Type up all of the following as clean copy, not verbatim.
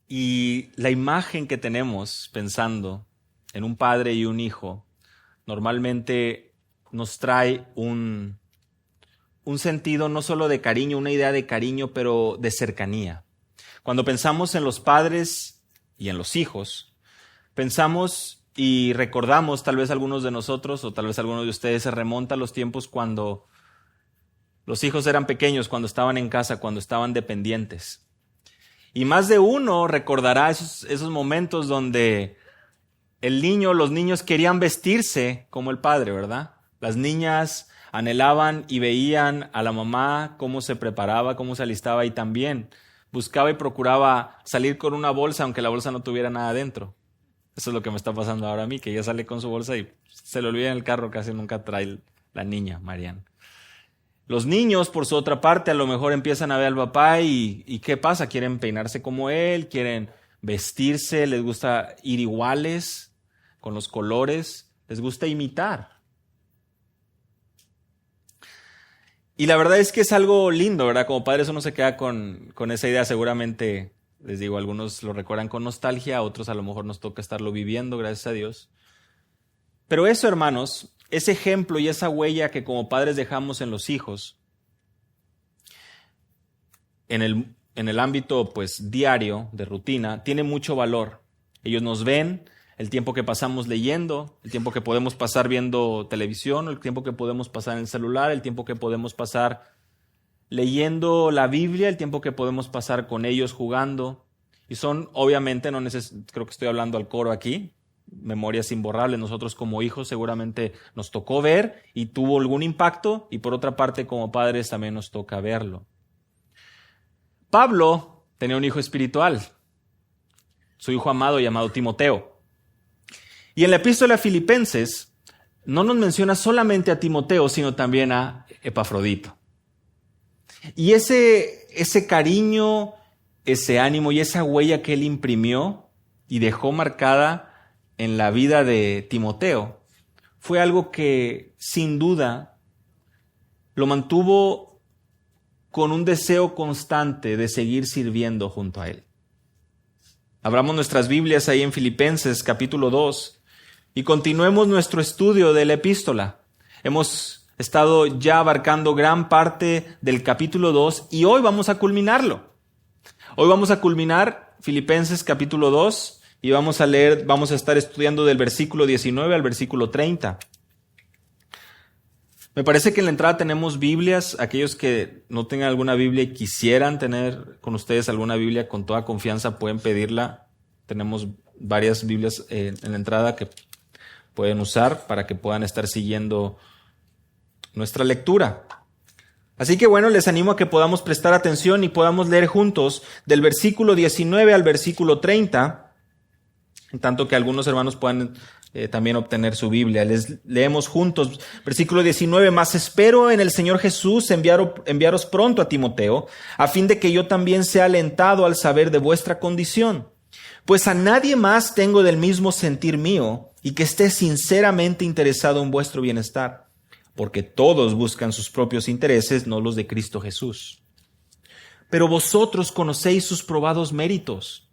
Y la imagen que tenemos pensando en un padre y un hijo normalmente nos trae un sentido no solo de cariño, una idea de cariño, pero de cercanía. Cuando pensamos en los padres y en los hijos, pensamos y recordamos, tal vez algunos de nosotros o tal vez algunos de ustedes se remonta a los tiempos cuando los hijos eran pequeños, cuando estaban en casa, cuando estaban dependientes. Y más de uno recordará esos momentos donde los niños querían vestirse como el padre, ¿verdad? Las niñas anhelaban y veían a la mamá cómo se preparaba, cómo se alistaba y también buscaba y procuraba salir con una bolsa aunque la bolsa no tuviera nada dentro. Eso es lo que me está pasando ahora a mí, que ella sale con su bolsa y se le olvida en el carro, casi nunca trae la niña, Mariana. Los niños, por su otra parte, a lo mejor empiezan a ver al papá y ¿qué pasa? Quieren peinarse como él, quieren vestirse, les gusta ir iguales con los colores, les gusta imitar. Y la verdad es que es algo lindo, ¿verdad? Como padres uno se queda con esa idea, seguramente, les digo, algunos lo recuerdan con nostalgia, otros a lo mejor nos toca estarlo viviendo, gracias a Dios. Pero eso, hermanos, ese ejemplo y esa huella que como padres dejamos en los hijos, en el ámbito pues diario, de rutina, tiene mucho valor. Ellos nos ven, el tiempo que pasamos leyendo, el tiempo que podemos pasar viendo televisión, el tiempo que podemos pasar en el celular, el tiempo que podemos pasar leyendo la Biblia, el tiempo que podemos pasar con ellos jugando. Y son, obviamente, creo que estoy hablando al coro aquí, memorias imborrables. Nosotros como hijos seguramente nos tocó ver y tuvo algún impacto, y por otra parte como padres también nos toca verlo. Pablo tenía un hijo espiritual, su hijo amado llamado Timoteo. Y en la epístola a Filipenses no nos menciona solamente a Timoteo, sino también a Epafrodito. Y ese cariño, ese ánimo y esa huella que él imprimió y dejó marcada en la vida de Timoteo fue algo que sin duda lo mantuvo con un deseo constante de seguir sirviendo junto a él. Abramos nuestras Biblias ahí en Filipenses capítulo 2 y continuemos nuestro estudio de la epístola. Hemos estado ya abarcando gran parte del capítulo 2 y hoy vamos a culminarlo. Hoy vamos a culminar Filipenses capítulo 2 y vamos a estar estudiando del versículo 19 al versículo 30. Me parece que en la entrada tenemos Biblias. Aquellos que no tengan alguna Biblia y quisieran tener con ustedes alguna Biblia, con toda confianza pueden pedirla. Tenemos varias Biblias en la entrada que pueden usar para que puedan estar siguiendo nuestra lectura. Así que bueno, les animo a que podamos prestar atención y podamos leer juntos del versículo 19 al versículo 30, en tanto que algunos hermanos puedan también obtener su Biblia. Les leemos juntos. Versículo 19, mas espero en el Señor Jesús enviaros pronto a Timoteo, a fin de que yo también sea alentado al saber de vuestra condición. Pues a nadie más tengo del mismo sentir mío y que esté sinceramente interesado en vuestro bienestar, porque todos buscan sus propios intereses, no los de Cristo Jesús. Pero vosotros conocéis sus probados méritos,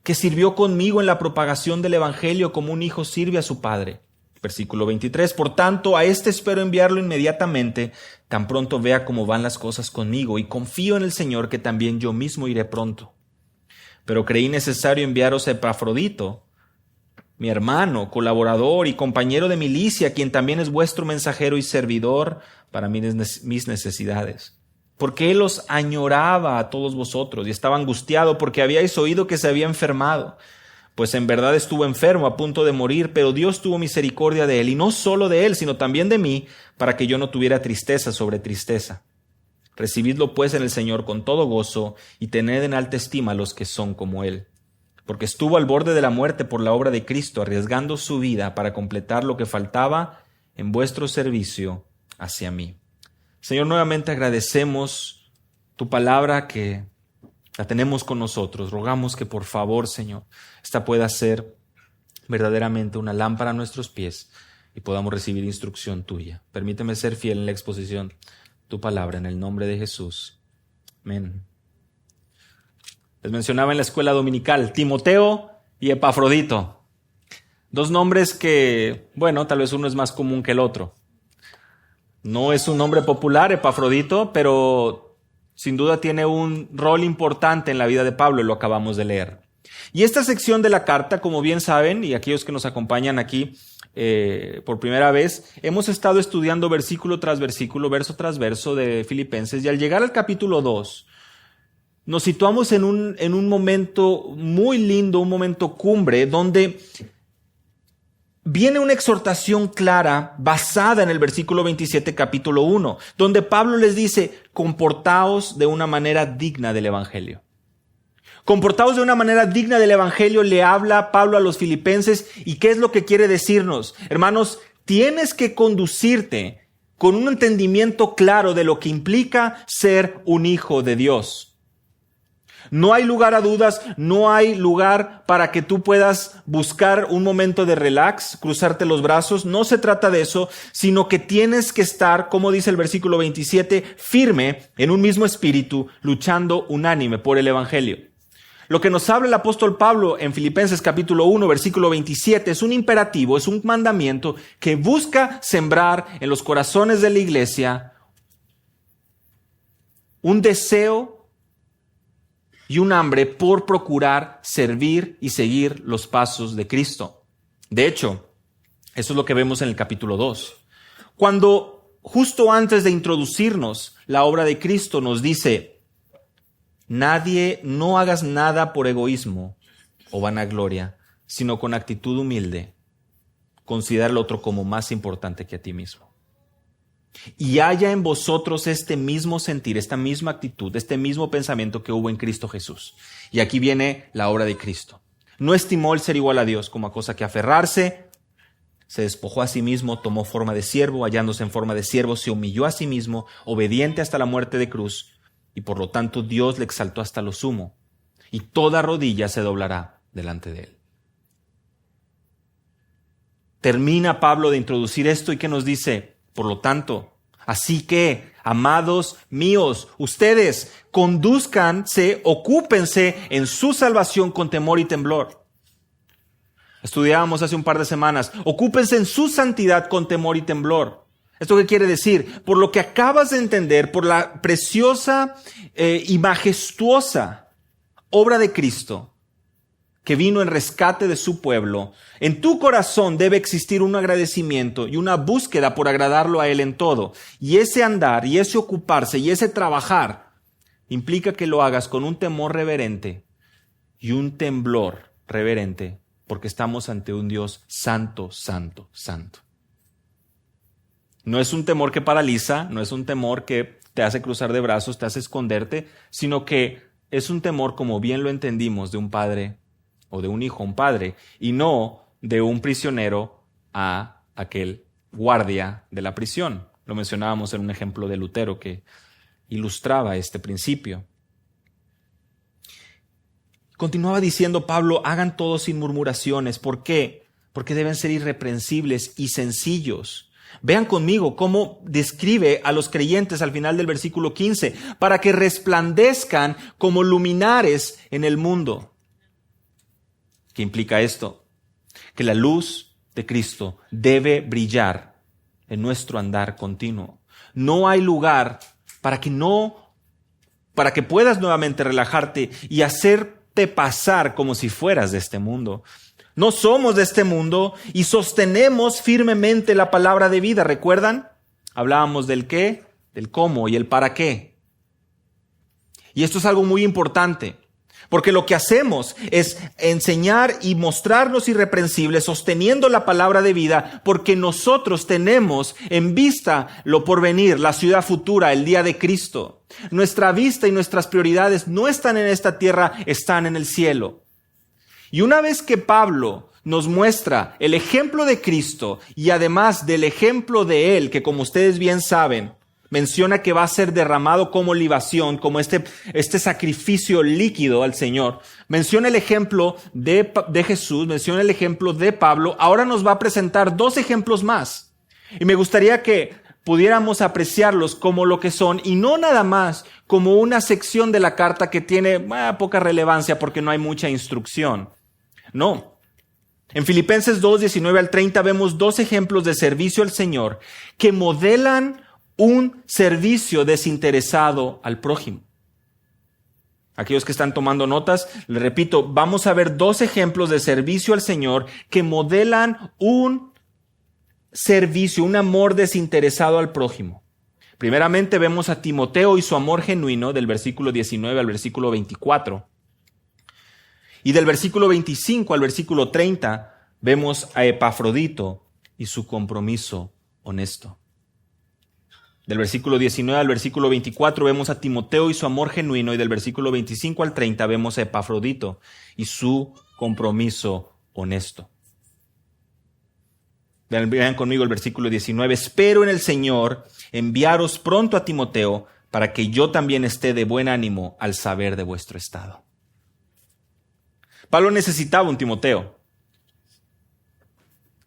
que sirvió conmigo en la propagación del Evangelio como un hijo sirve a su padre. Versículo 23, por tanto, a este espero enviarlo inmediatamente, tan pronto vea cómo van las cosas conmigo, y confío en el Señor que también yo mismo iré pronto. Pero creí necesario enviaros a Epafrodito, mi hermano, colaborador y compañero de milicia, quien también es vuestro mensajero y servidor para mis necesidades. Porque él os añoraba a todos vosotros y estaba angustiado porque habíais oído que se había enfermado. Pues en verdad estuvo enfermo, a punto de morir, pero Dios tuvo misericordia de él, y no solo de él, sino también de mí, para que yo no tuviera tristeza sobre tristeza. Recibidlo pues en el Señor con todo gozo, y tened en alta estima a los que son como él. Porque estuvo al borde de la muerte por la obra de Cristo, arriesgando su vida para completar lo que faltaba en vuestro servicio hacia mí. Señor, nuevamente agradecemos tu palabra que la tenemos con nosotros. Rogamos que por favor, Señor, esta pueda ser verdaderamente una lámpara a nuestros pies y podamos recibir instrucción tuya. Permíteme ser fiel en la exposición de tu palabra en el nombre de Jesús. Amén. Les mencionaba en la escuela dominical, Timoteo y Epafrodito. Dos nombres que, bueno, tal vez uno es más común que el otro. No es un nombre popular, Epafrodito, pero sin duda tiene un rol importante en la vida de Pablo, y lo acabamos de leer. Y esta sección de la carta, como bien saben, y aquellos que nos acompañan aquí por primera vez, hemos estado estudiando versículo tras versículo, verso tras verso de Filipenses, y al llegar al capítulo 2, nos situamos en un momento muy lindo, un momento cumbre, donde viene una exhortación clara basada en el versículo 27, capítulo 1, donde Pablo les dice, comportaos de una manera digna del Evangelio. Comportaos de una manera digna del Evangelio, le habla Pablo a los filipenses. ¿Y qué es lo que quiere decirnos? Hermanos, tienes que conducirte con un entendimiento claro de lo que implica ser un hijo de Dios. No hay lugar a dudas, no hay lugar para que tú puedas buscar un momento de relax, cruzarte los brazos. No se trata de eso, sino que tienes que estar, como dice el versículo 27, firme en un mismo espíritu, luchando unánime por el Evangelio. Lo que nos habla el apóstol Pablo en Filipenses capítulo 1, versículo 27, es un imperativo, es un mandamiento que busca sembrar en los corazones de la iglesia un deseo y un hambre por procurar servir y seguir los pasos de Cristo. De hecho, eso es lo que vemos en el capítulo 2. Cuando justo antes de introducirnos la obra de Cristo nos dice, no hagas nada por egoísmo o vanagloria, sino con actitud humilde. Considera al otro como más importante que a ti mismo. Y haya en vosotros este mismo sentir, esta misma actitud, este mismo pensamiento que hubo en Cristo Jesús. Y aquí viene la obra de Cristo. No estimó el ser igual a Dios como a cosa que aferrarse, se despojó a sí mismo, tomó forma de siervo, hallándose en forma de siervo, se humilló a sí mismo, obediente hasta la muerte de cruz, y por lo tanto Dios le exaltó hasta lo sumo, y toda rodilla se doblará delante de él. Termina Pablo de introducir esto y ¿qué nos dice? Por lo tanto, así que, amados míos, ustedes condúzcanse, ocúpense en su salvación con temor y temblor. Estudiábamos hace un par de semanas, ocúpense en su santidad con temor y temblor. ¿Esto qué quiere decir? Por lo que acabas de entender, por la preciosa y majestuosa obra de Cristo, que vino en rescate de su pueblo, en tu corazón debe existir un agradecimiento y una búsqueda por agradarlo a Él en todo. Y ese andar, y ese ocuparse, y ese trabajar, implica que lo hagas con un temor reverente y un temblor reverente, porque estamos ante un Dios santo, santo, santo. No es un temor que paraliza, no es un temor que te hace cruzar de brazos, te hace esconderte, sino que es un temor, como bien lo entendimos, de un padre o de un hijo a un padre, y no de un prisionero a aquel guardia de la prisión. Lo mencionábamos en un ejemplo de Lutero que ilustraba este principio. Continuaba diciendo Pablo, hagan todo sin murmuraciones. ¿Por qué? Porque deben ser irreprensibles y sencillos. Vean conmigo cómo describe a los creyentes al final del versículo 15, para que resplandezcan como luminares en el mundo. ¿Qué implica esto? Que la luz de Cristo debe brillar en nuestro andar continuo. No hay lugar para que puedas nuevamente relajarte y hacerte pasar como si fueras de este mundo. No somos de este mundo y sostenemos firmemente la palabra de vida. ¿Recuerdan? Hablábamos del qué, del cómo y el para qué. Y esto es algo muy importante. Porque lo que hacemos es enseñar y mostrarnos irreprensibles, sosteniendo la palabra de vida, porque nosotros tenemos en vista lo porvenir, la ciudad futura, el día de Cristo. Nuestra vista y nuestras prioridades no están en esta tierra, están en el cielo. Y una vez que Pablo nos muestra el ejemplo de Cristo y además del ejemplo de Él, que como ustedes bien saben, menciona que va a ser derramado como libación, como este sacrificio líquido al Señor. Menciona el ejemplo de Jesús, menciona el ejemplo de Pablo. Ahora nos va a presentar dos ejemplos más. Y me gustaría que pudiéramos apreciarlos como lo que son y no nada más como una sección de la carta que tiene poca relevancia porque no hay mucha instrucción. No. En Filipenses 2, 19 al 30 vemos dos ejemplos de servicio al Señor que modelan un servicio desinteresado al prójimo. Aquellos que están tomando notas, les repito, vamos a ver dos ejemplos de servicio al Señor que modelan un servicio, un amor desinteresado al prójimo. Primeramente vemos a Timoteo y su amor genuino del versículo 19 al versículo 24. Y del versículo 25 al versículo 30 vemos a Epafrodito y su compromiso honesto. Del versículo 19 al versículo 24 vemos a Timoteo y su amor genuino, y del versículo 25 al 30 vemos a Epafrodito y su compromiso honesto. Vean conmigo el versículo 19. Espero en el Señor enviaros pronto a Timoteo para que yo también esté de buen ánimo al saber de vuestro estado. Pablo necesitaba un Timoteo.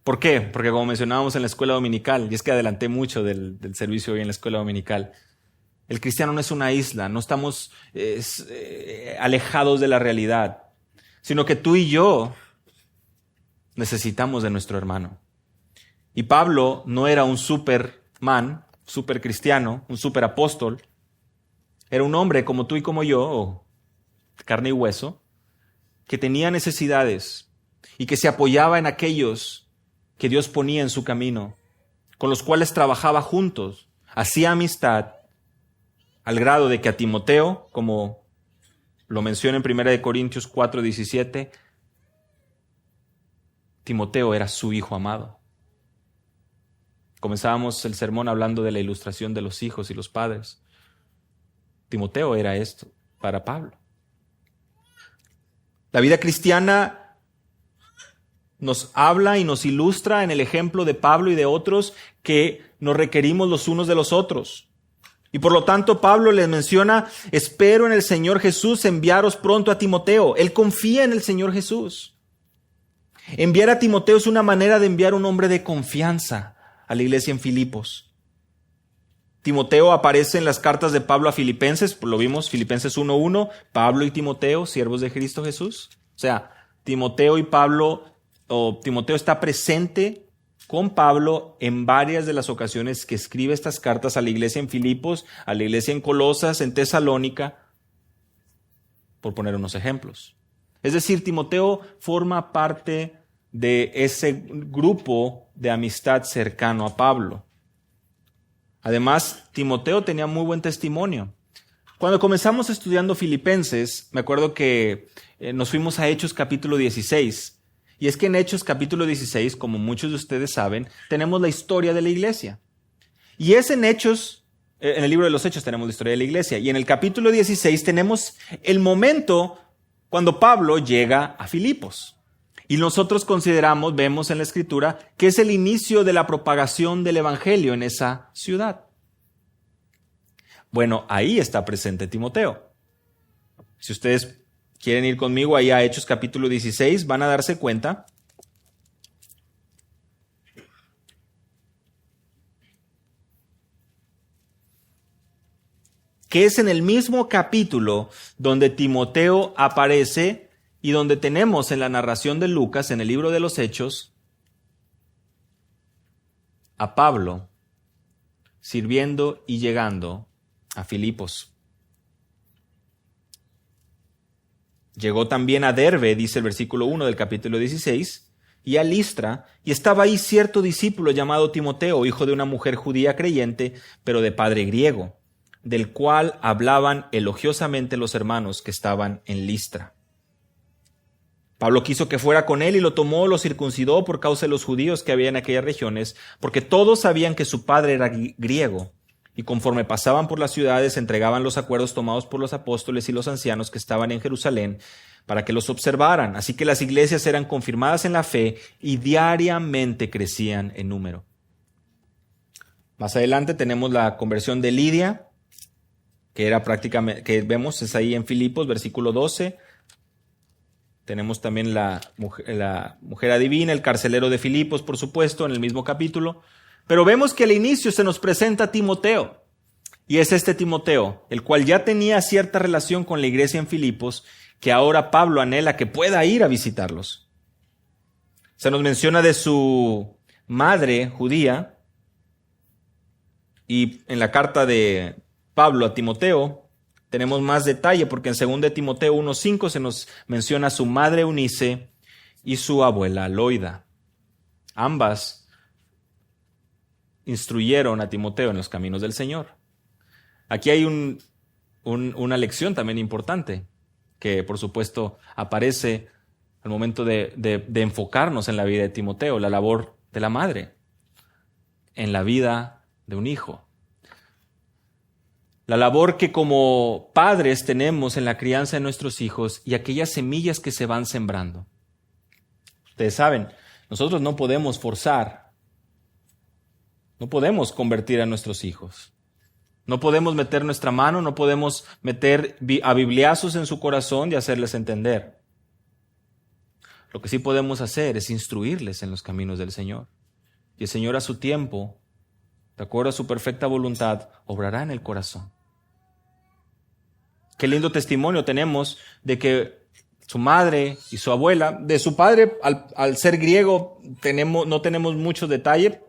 ¿Por qué? Porque como mencionábamos en la escuela dominical, y es que adelanté mucho del servicio hoy en la escuela dominical, el cristiano no es una isla, no estamos alejados de la realidad, sino que tú y yo necesitamos de nuestro hermano. Y Pablo no era un superman, super cristiano, un super apóstol, era un hombre como tú y como yo, carne y hueso, que tenía necesidades y que se apoyaba en aquellos que Dios ponía en su camino, con los cuales trabajaba juntos, hacía amistad, al grado de que a Timoteo, como lo menciona en 1 Corintios 4:17, Timoteo era su hijo amado. Comenzábamos el sermón hablando de la ilustración de los hijos y los padres. Timoteo era esto para Pablo. La vida cristiana nos habla y nos ilustra en el ejemplo de Pablo y de otros que nos requerimos los unos de los otros. Y por lo tanto Pablo les menciona, espero en el Señor Jesús enviaros pronto a Timoteo. Él confía en el Señor Jesús. Enviar a Timoteo es una manera de enviar un hombre de confianza a la iglesia en Filipos. Timoteo aparece en las cartas de Pablo a Filipenses, lo vimos, Filipenses 1:1, Pablo y Timoteo, siervos de Cristo Jesús. O sea, Timoteo está presente con Pablo en varias de las ocasiones que escribe estas cartas a la iglesia en Filipos, a la iglesia en Colosas, en Tesalónica, por poner unos ejemplos. Es decir, Timoteo forma parte de ese grupo de amistad cercano a Pablo. Además, Timoteo tenía muy buen testimonio. Cuando comenzamos estudiando Filipenses, me acuerdo que nos fuimos a Hechos capítulo 16. Y es que en Hechos capítulo 16, como muchos de ustedes saben, tenemos la historia de la iglesia. Y es en Hechos, en el libro de los Hechos tenemos la historia de la iglesia. Y en el capítulo 16 tenemos el momento cuando Pablo llega a Filipos. Y nosotros vemos en la Escritura, que es el inicio de la propagación del Evangelio en esa ciudad. Bueno, ahí está presente Timoteo. Si ustedes quieren ir conmigo ahí a Hechos capítulo 16, van a darse cuenta que es en el mismo capítulo donde Timoteo aparece y donde tenemos en la narración de Lucas, en el libro de los Hechos, a Pablo sirviendo y llegando a Filipos. Llegó también a Derbe, dice el versículo 1 del capítulo 16, y a Listra, y estaba ahí cierto discípulo llamado Timoteo, hijo de una mujer judía creyente, pero de padre griego, del cual hablaban elogiosamente los hermanos que estaban en Listra. Pablo quiso que fuera con él y lo tomó, lo circuncidó por causa de los judíos que había en aquellas regiones, porque todos sabían que su padre era griego. Y conforme pasaban por las ciudades, entregaban los acuerdos tomados por los apóstoles y los ancianos que estaban en Jerusalén para que los observaran. Así que las iglesias eran confirmadas en la fe y diariamente crecían en número. Más adelante tenemos la conversión de Lidia, que era prácticamente, que vemos es ahí en Filipos, versículo 12. Tenemos también la mujer adivina, el carcelero de Filipos, por supuesto, en el mismo capítulo. Pero vemos que al inicio se nos presenta a Timoteo. Y es este Timoteo, el cual ya tenía cierta relación con la iglesia en Filipos, que ahora Pablo anhela que pueda ir a visitarlos. Se nos menciona de su madre judía, y en la carta de Pablo a Timoteo tenemos más detalle, porque en 2 Timoteo 1:5 se nos menciona a su madre Eunice y su abuela Loida. Ambas instruyeron a Timoteo en los caminos del Señor. Aquí hay una lección también importante, que por supuesto aparece al momento de enfocarnos en la vida de Timoteo, la labor de la madre en la vida de un hijo. La labor que como padres tenemos en la crianza de nuestros hijos y aquellas semillas que se van sembrando. Ustedes saben, nosotros no podemos forzar, no podemos convertir a nuestros hijos. No podemos meter nuestra mano, no podemos meter a bibliazos en su corazón y hacerles entender. Lo que sí podemos hacer es instruirles en los caminos del Señor. Y el Señor a su tiempo, de acuerdo a su perfecta voluntad, obrará en el corazón. Qué lindo testimonio tenemos de que su madre y su abuela, de su padre, al ser griego, no tenemos mucho detalle.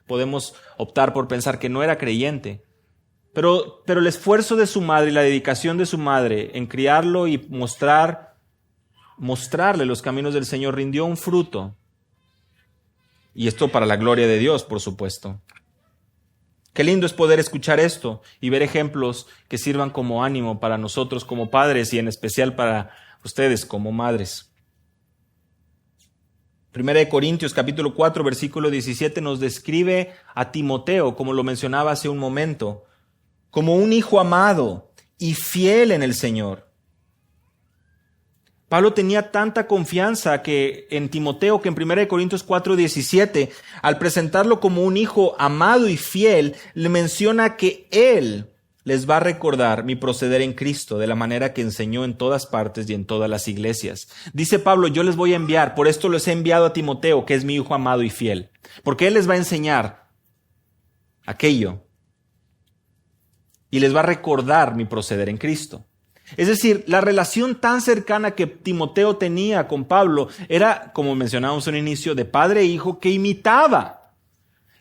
Podemos optar por pensar que no era creyente. Pero el esfuerzo de su madre y la dedicación de su madre en criarlo y mostrarle los caminos del Señor rindió un fruto. Y esto para la gloria de Dios, por supuesto. Qué lindo es poder escuchar esto y ver ejemplos que sirvan como ánimo para nosotros como padres y en especial para ustedes como madres. 1 Corintios capítulo 4, versículo 17 nos describe a Timoteo, como lo mencionaba hace un momento, como un hijo amado y fiel en el Señor. Pablo tenía tanta confianza en Timoteo que en 1 Corintios 4:17, al presentarlo como un hijo amado y fiel, le menciona que él les va a recordar mi proceder en Cristo de la manera que enseñó en todas partes y en todas las iglesias. Dice Pablo, yo les voy a enviar, por esto les he enviado a Timoteo, que es mi hijo amado y fiel, porque él les va a enseñar aquello y les va a recordar mi proceder en Cristo. Es decir, la relación tan cercana que Timoteo tenía con Pablo era, como mencionábamos al inicio, de padre e hijo que imitaba,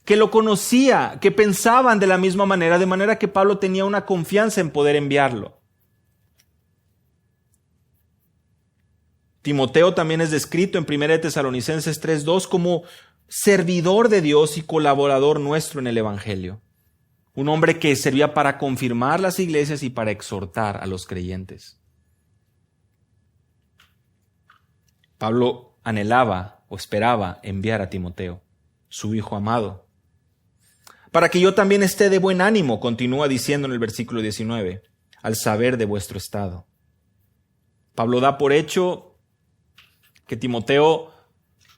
que lo conocía, que pensaban de la misma manera, de manera que Pablo tenía una confianza en poder enviarlo. Timoteo también es descrito en 1 Tesalonicenses 3:2 como servidor de Dios y colaborador nuestro en el Evangelio. Un hombre que servía para confirmar las iglesias y para exhortar a los creyentes. Pablo anhelaba o esperaba enviar a Timoteo, su hijo amado, para que yo también esté de buen ánimo, continúa diciendo en el versículo 19, al saber de vuestro estado. Pablo da por hecho que Timoteo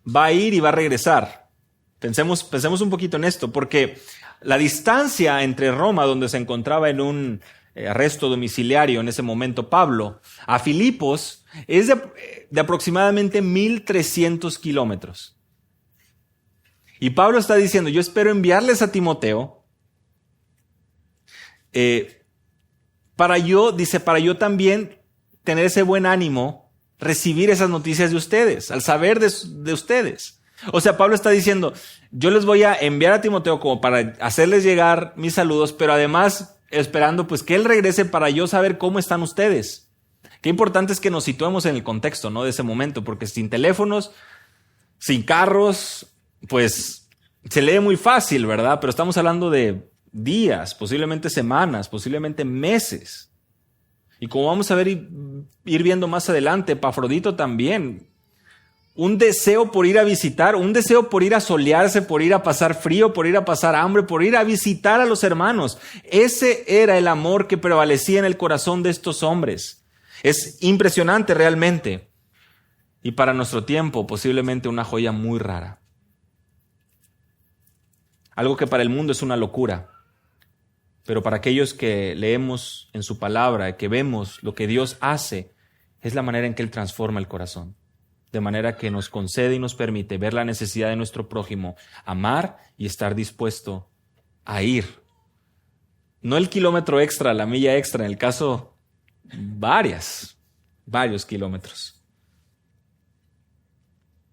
va a ir y va a regresar. Pensemos un poquito en esto, porque la distancia entre Roma, donde se encontraba en un arresto domiciliario en ese momento Pablo, a Filipos, es de aproximadamente 1,300 kilómetros. Y Pablo está diciendo, yo espero enviarles a Timoteo para yo también tener ese buen ánimo, recibir esas noticias de ustedes, al saber de ustedes. O sea, Pablo está diciendo, yo les voy a enviar a Timoteo como para hacerles llegar mis saludos, pero además esperando pues que él regrese para yo saber cómo están ustedes. Qué importante es que nos situemos en el contexto, ¿no?, de ese momento, porque sin teléfonos, sin carros, pues se lee muy fácil, ¿verdad? Pero estamos hablando de días, posiblemente semanas, posiblemente meses. Y como vamos a ver ir viendo más adelante, Epafrodito también. Un deseo por ir a visitar, un deseo por ir a solearse, por ir a pasar frío, por ir a pasar hambre, por ir a visitar a los hermanos. Ese era el amor que prevalecía en el corazón de estos hombres. Es impresionante realmente. Y para nuestro tiempo, posiblemente una joya muy rara. Algo que para el mundo es una locura. Pero para aquellos que leemos en su palabra, que vemos lo que Dios hace, es la manera en que Él transforma el corazón. de manera que nos concede y nos permite ver la necesidad de nuestro prójimo, amar y estar dispuesto a ir. No el kilómetro extra, la milla extra, en el caso, varios kilómetros.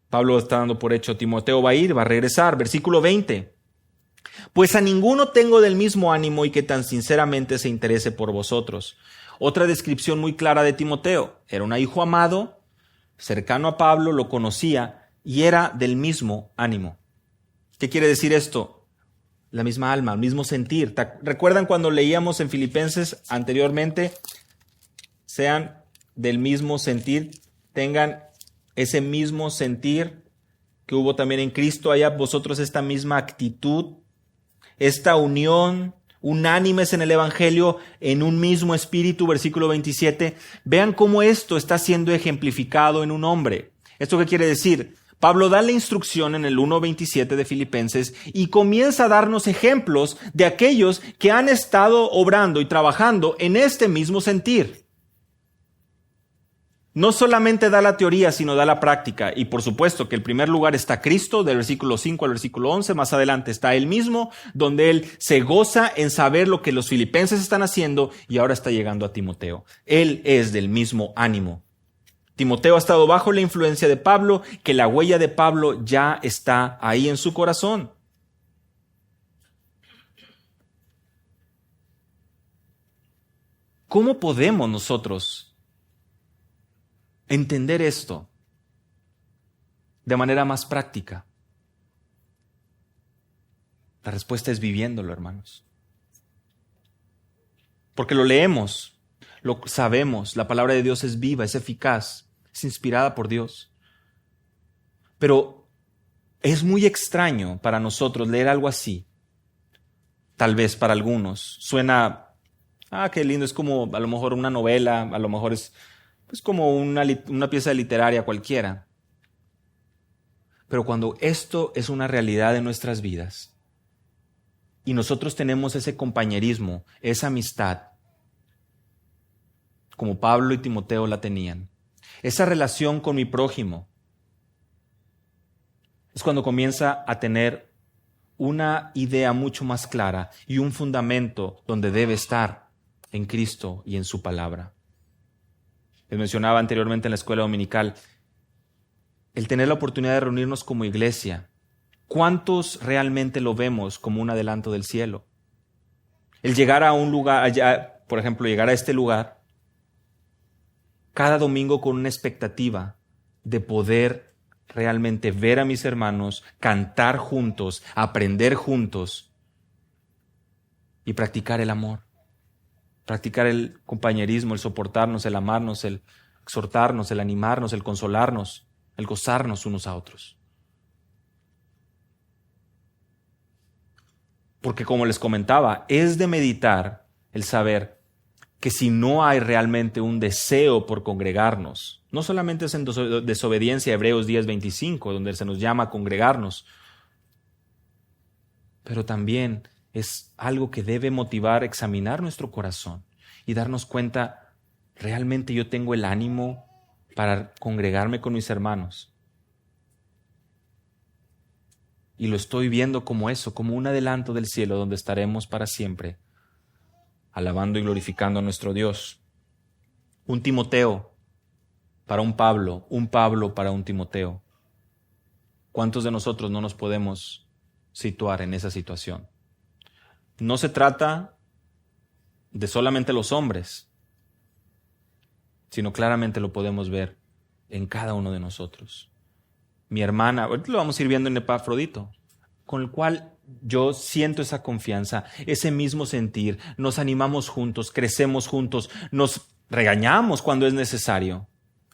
Pablo está dando por hecho, Timoteo va a ir, va a regresar. Versículo 20. Pues a ninguno tengo del mismo ánimo y que tan sinceramente se interese por vosotros. Otra descripción muy clara de Timoteo. Era un hijo amado, cercano a Pablo, lo conocía y era del mismo ánimo. ¿Qué quiere decir esto? La misma alma, el mismo sentir. ¿Recuerdan cuando leíamos en Filipenses anteriormente? Sean del mismo sentir, tengan ese mismo sentir que hubo también en Cristo, haya vosotros esta misma actitud, esta unión, unánimes en el Evangelio, en un mismo espíritu, versículo 27. Vean cómo esto está siendo ejemplificado en un hombre. ¿Esto qué quiere decir? Pablo da la instrucción en el 1:27 de Filipenses y comienza a darnos ejemplos de aquellos que han estado obrando y trabajando en este mismo sentir. No solamente da la teoría, sino da la práctica. Y por supuesto que en primer lugar está Cristo, del versículo 5 al versículo 11. Más adelante está Él mismo, donde Él se goza en saber lo que los filipenses están haciendo y ahora está llegando a Timoteo. Él es del mismo ánimo. Timoteo ha estado bajo la influencia de Pablo, que la huella de Pablo ya está ahí en su corazón. ¿Cómo podemos nosotros entender esto de manera más práctica? La respuesta es viviéndolo, hermanos. Porque lo leemos, lo sabemos, la palabra de Dios es viva, es eficaz, es inspirada por Dios. Pero es muy extraño para nosotros leer algo así. Tal vez para algunos suena, qué lindo, es como a lo mejor una novela, a lo mejor es como una pieza literaria cualquiera. Pero cuando esto es una realidad en nuestras vidas y nosotros tenemos ese compañerismo, esa amistad, como Pablo y Timoteo la tenían, esa relación con mi prójimo, es cuando comienza a tener una idea mucho más clara y un fundamento donde debe estar en Cristo y en su palabra. Les mencionaba anteriormente en la escuela dominical, el tener la oportunidad de reunirnos como iglesia. ¿Cuántos realmente lo vemos como un adelanto del cielo? El llegar a un lugar, allá, por ejemplo, llegar a este lugar, cada domingo con una expectativa de poder realmente ver a mis hermanos, cantar juntos, aprender juntos y practicar el amor. Practicar el compañerismo, el soportarnos, el amarnos, el exhortarnos, el animarnos, el consolarnos, el gozarnos unos a otros. Porque como les comentaba, es de meditar el saber que si no hay realmente un deseo por congregarnos, no solamente es en desobediencia a Hebreos 10:25, donde se nos llama a congregarnos, pero también es algo que debe motivar, examinar nuestro corazón y darnos cuenta, ¿realmente yo tengo el ánimo para congregarme con mis hermanos? Y lo estoy viendo como eso, como un adelanto del cielo donde estaremos para siempre, alabando y glorificando a nuestro Dios. Un Timoteo para un Pablo para un Timoteo. ¿Cuántos de nosotros no nos podemos situar en esa situación? No se trata de solamente los hombres, sino claramente lo podemos ver en cada uno de nosotros. Mi hermana, ahorita lo vamos a ir viendo en Epafrodito, con el cual yo siento esa confianza, ese mismo sentir, nos animamos juntos, crecemos juntos, nos regañamos cuando es necesario,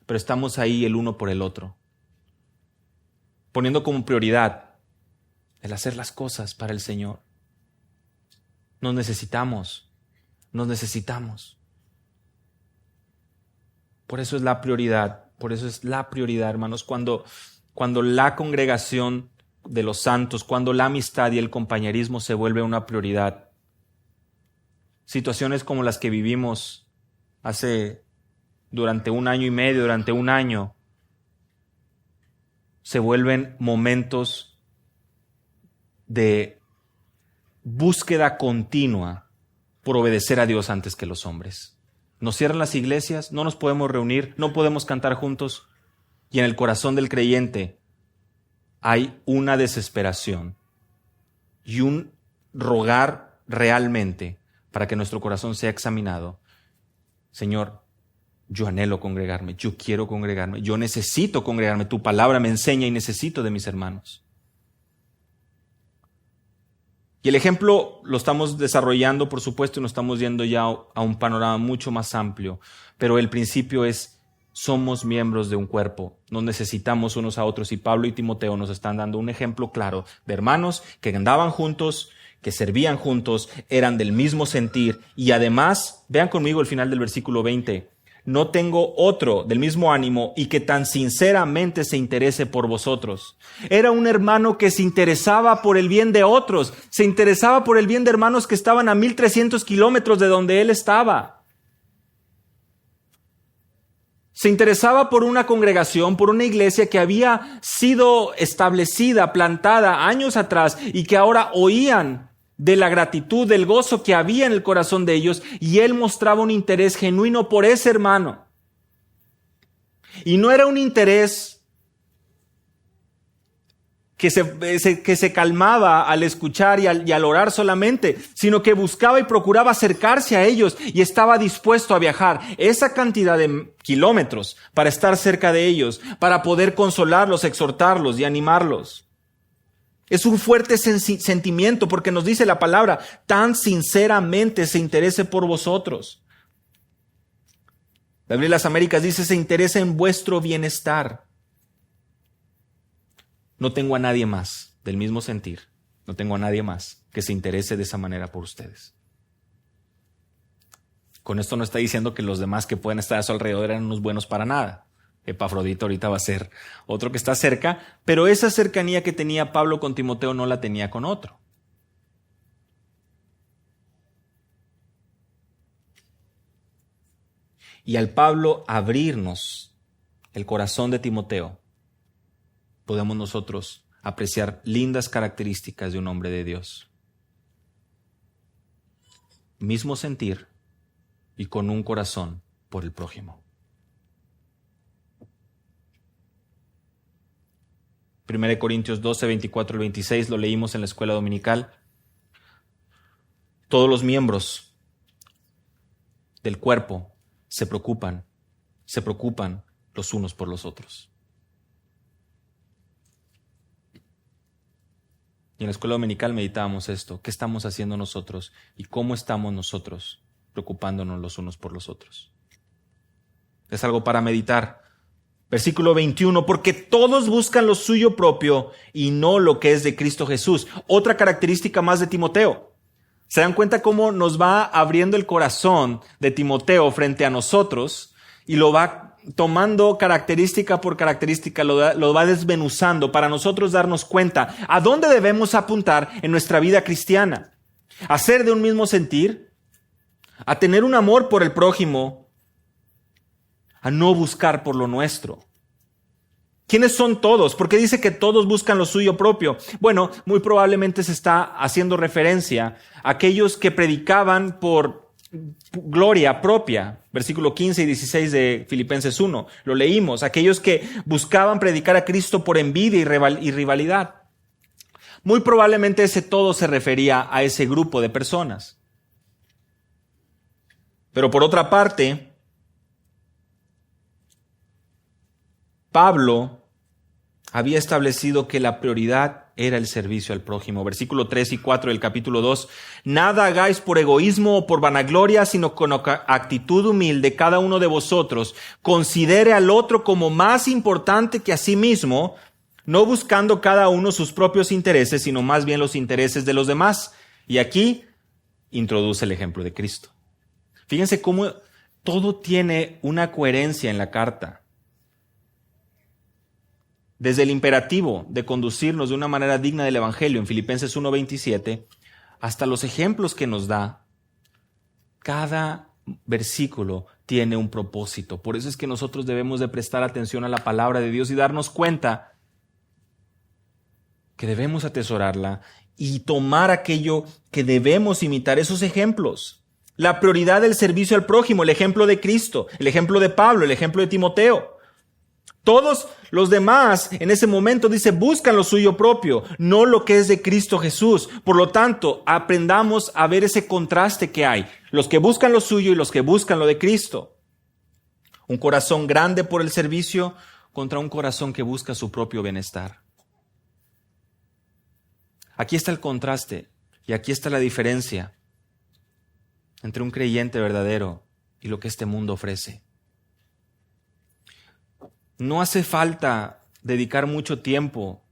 pero estamos ahí el uno por el otro, poniendo como prioridad el hacer las cosas para el Señor. Nos necesitamos. Por eso es la prioridad, hermanos, cuando la congregación de los santos, cuando la amistad y el compañerismo se vuelve una prioridad. Situaciones como las que vivimos durante un año y medio, durante un año, se vuelven momentos de búsqueda continua por obedecer a Dios antes que los hombres. Nos cierran las iglesias, no nos podemos reunir, no podemos cantar juntos, y en el corazón del creyente hay una desesperación y un rogar realmente para que nuestro corazón sea examinado. Señor, yo anhelo congregarme, yo quiero congregarme, yo necesito congregarme, tu palabra me enseña y necesito de mis hermanos. Y el ejemplo lo estamos desarrollando, por supuesto, y nos estamos yendo ya a un panorama mucho más amplio, pero el principio es: somos miembros de un cuerpo, nos necesitamos unos a otros, y Pablo y Timoteo nos están dando un ejemplo claro de hermanos que andaban juntos, que servían juntos, eran del mismo sentir, y además, vean conmigo el final del versículo 20, no tengo otro del mismo ánimo y que tan sinceramente se interese por vosotros. Era un hermano que se interesaba por el bien de otros, se interesaba por el bien de hermanos que estaban a 1300 kilómetros de donde él estaba. Se interesaba por una congregación, por una iglesia que había sido establecida, plantada años atrás y que ahora oían de la gratitud, del gozo que había en el corazón de ellos, y él mostraba un interés genuino por ese hermano. Y no era un interés que se calmaba al escuchar y al orar solamente, sino que buscaba y procuraba acercarse a ellos y estaba dispuesto a viajar esa cantidad de kilómetros para estar cerca de ellos, para poder consolarlos, exhortarlos y animarlos. Es un fuerte sentimiento, porque nos dice la palabra, tan sinceramente se interese por vosotros. La Biblia de las Américas dice, se interesa en vuestro bienestar. No tengo a nadie más del mismo sentir, no tengo a nadie más que se interese de esa manera por ustedes. Con esto no está diciendo que los demás que pueden estar a su alrededor eran unos buenos para nada. Epafrodito ahorita va a ser otro que está cerca, pero esa cercanía que tenía Pablo con Timoteo no la tenía con otro. Y al Pablo abrirnos el corazón de Timoteo, podemos nosotros apreciar lindas características de un hombre de Dios. Mismo sentir y con un corazón por el prójimo. 1 Corintios 12, 24 al 26, lo leímos en la escuela dominical. Todos los miembros del cuerpo se preocupan los unos por los otros. Y en la escuela dominical meditábamos esto. ¿Qué estamos haciendo nosotros? ¿Y cómo estamos nosotros preocupándonos los unos por los otros? Es algo para meditar. Versículo 21, porque todos buscan lo suyo propio y no lo que es de Cristo Jesús. Otra característica más de Timoteo. ¿Se dan cuenta cómo nos va abriendo el corazón de Timoteo frente a nosotros y lo va tomando característica por característica, lo va desmenuzando para nosotros darnos cuenta a dónde debemos apuntar en nuestra vida cristiana? A ser de un mismo sentir, a tener un amor por el prójimo, a no buscar por lo nuestro. ¿Quiénes son todos? ¿Por qué dice que todos buscan lo suyo propio? Bueno, muy probablemente se está haciendo referencia a aquellos que predicaban por gloria propia. Versículo 15 y 16 de Filipenses 1. Lo leímos. Aquellos que buscaban predicar a Cristo por envidia y rivalidad. Muy probablemente ese todo se refería a ese grupo de personas. Pero por otra parte, Pablo había establecido que la prioridad era el servicio al prójimo. Versículo 3 y 4 del capítulo 2. Nada hagáis por egoísmo o por vanagloria, sino con actitud humilde cada uno de vosotros considere al otro como más importante que a sí mismo, no buscando cada uno sus propios intereses, sino más bien los intereses de los demás. Y aquí introduce el ejemplo de Cristo. Fíjense cómo todo tiene una coherencia en la carta. Desde el imperativo de conducirnos de una manera digna del Evangelio en Filipenses 1:27, hasta los ejemplos que nos da, cada versículo tiene un propósito. Por eso es que nosotros debemos de prestar atención a la palabra de Dios y darnos cuenta que debemos atesorarla y tomar aquello que debemos imitar, esos ejemplos. La prioridad del servicio al prójimo, el ejemplo de Cristo, el ejemplo de Pablo, el ejemplo de Timoteo. Todos los demás en ese momento dice, buscan lo suyo propio, no lo que es de Cristo Jesús. Por lo tanto, aprendamos a ver ese contraste que hay. Los que buscan lo suyo y los que buscan lo de Cristo. Un corazón grande por el servicio contra un corazón que busca su propio bienestar. Aquí está el contraste y aquí está la diferencia entre un creyente verdadero y lo que este mundo ofrece. No hace falta dedicar mucho tiempo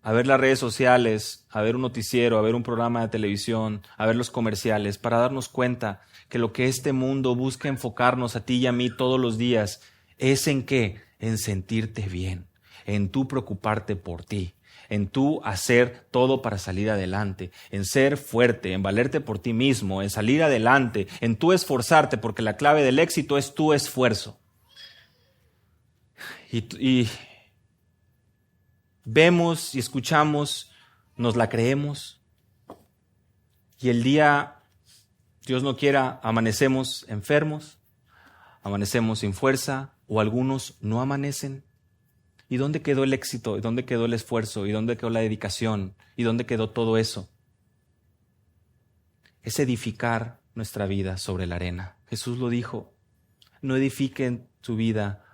a ver las redes sociales, a ver un noticiero, a ver un programa de televisión, a ver los comerciales, para darnos cuenta que lo que este mundo busca enfocarnos a ti y a mí todos los días es ¿en qué? En sentirte bien, en tú preocuparte por ti, en tú hacer todo para salir adelante, en ser fuerte, en valerte por ti mismo, en salir adelante, en tú esforzarte, porque la clave del éxito es tu esfuerzo. Y vemos y escuchamos, nos la creemos, y el día, Dios no quiera, amanecemos enfermos, amanecemos sin fuerza, o algunos no amanecen. ¿Y dónde quedó el éxito? ¿Y dónde quedó el esfuerzo? ¿Y dónde quedó la dedicación? ¿Y dónde quedó todo eso? Es edificar nuestra vida sobre la arena. Jesús lo dijo, no edifiquen su vida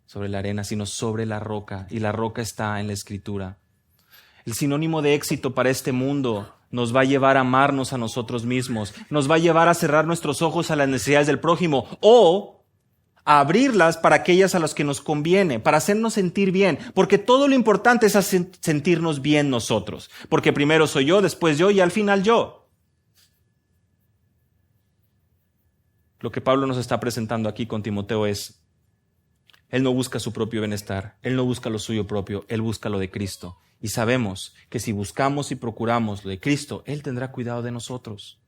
sobre la arena, sino sobre la roca, y la roca está en la Escritura. El sinónimo de éxito para este mundo nos va a llevar a amarnos a nosotros mismos, nos va a llevar a cerrar nuestros ojos a las necesidades del prójimo, o a abrirlas para aquellas a las que nos conviene, para hacernos sentir bien, porque todo lo importante es sentirnos bien nosotros, porque primero soy yo, después yo y al final yo. Lo que Pablo nos está presentando aquí con Timoteo es, él no busca su propio bienestar, él no busca lo suyo propio, él busca lo de Cristo. Y sabemos que si buscamos y procuramos lo de Cristo, él tendrá cuidado de nosotros.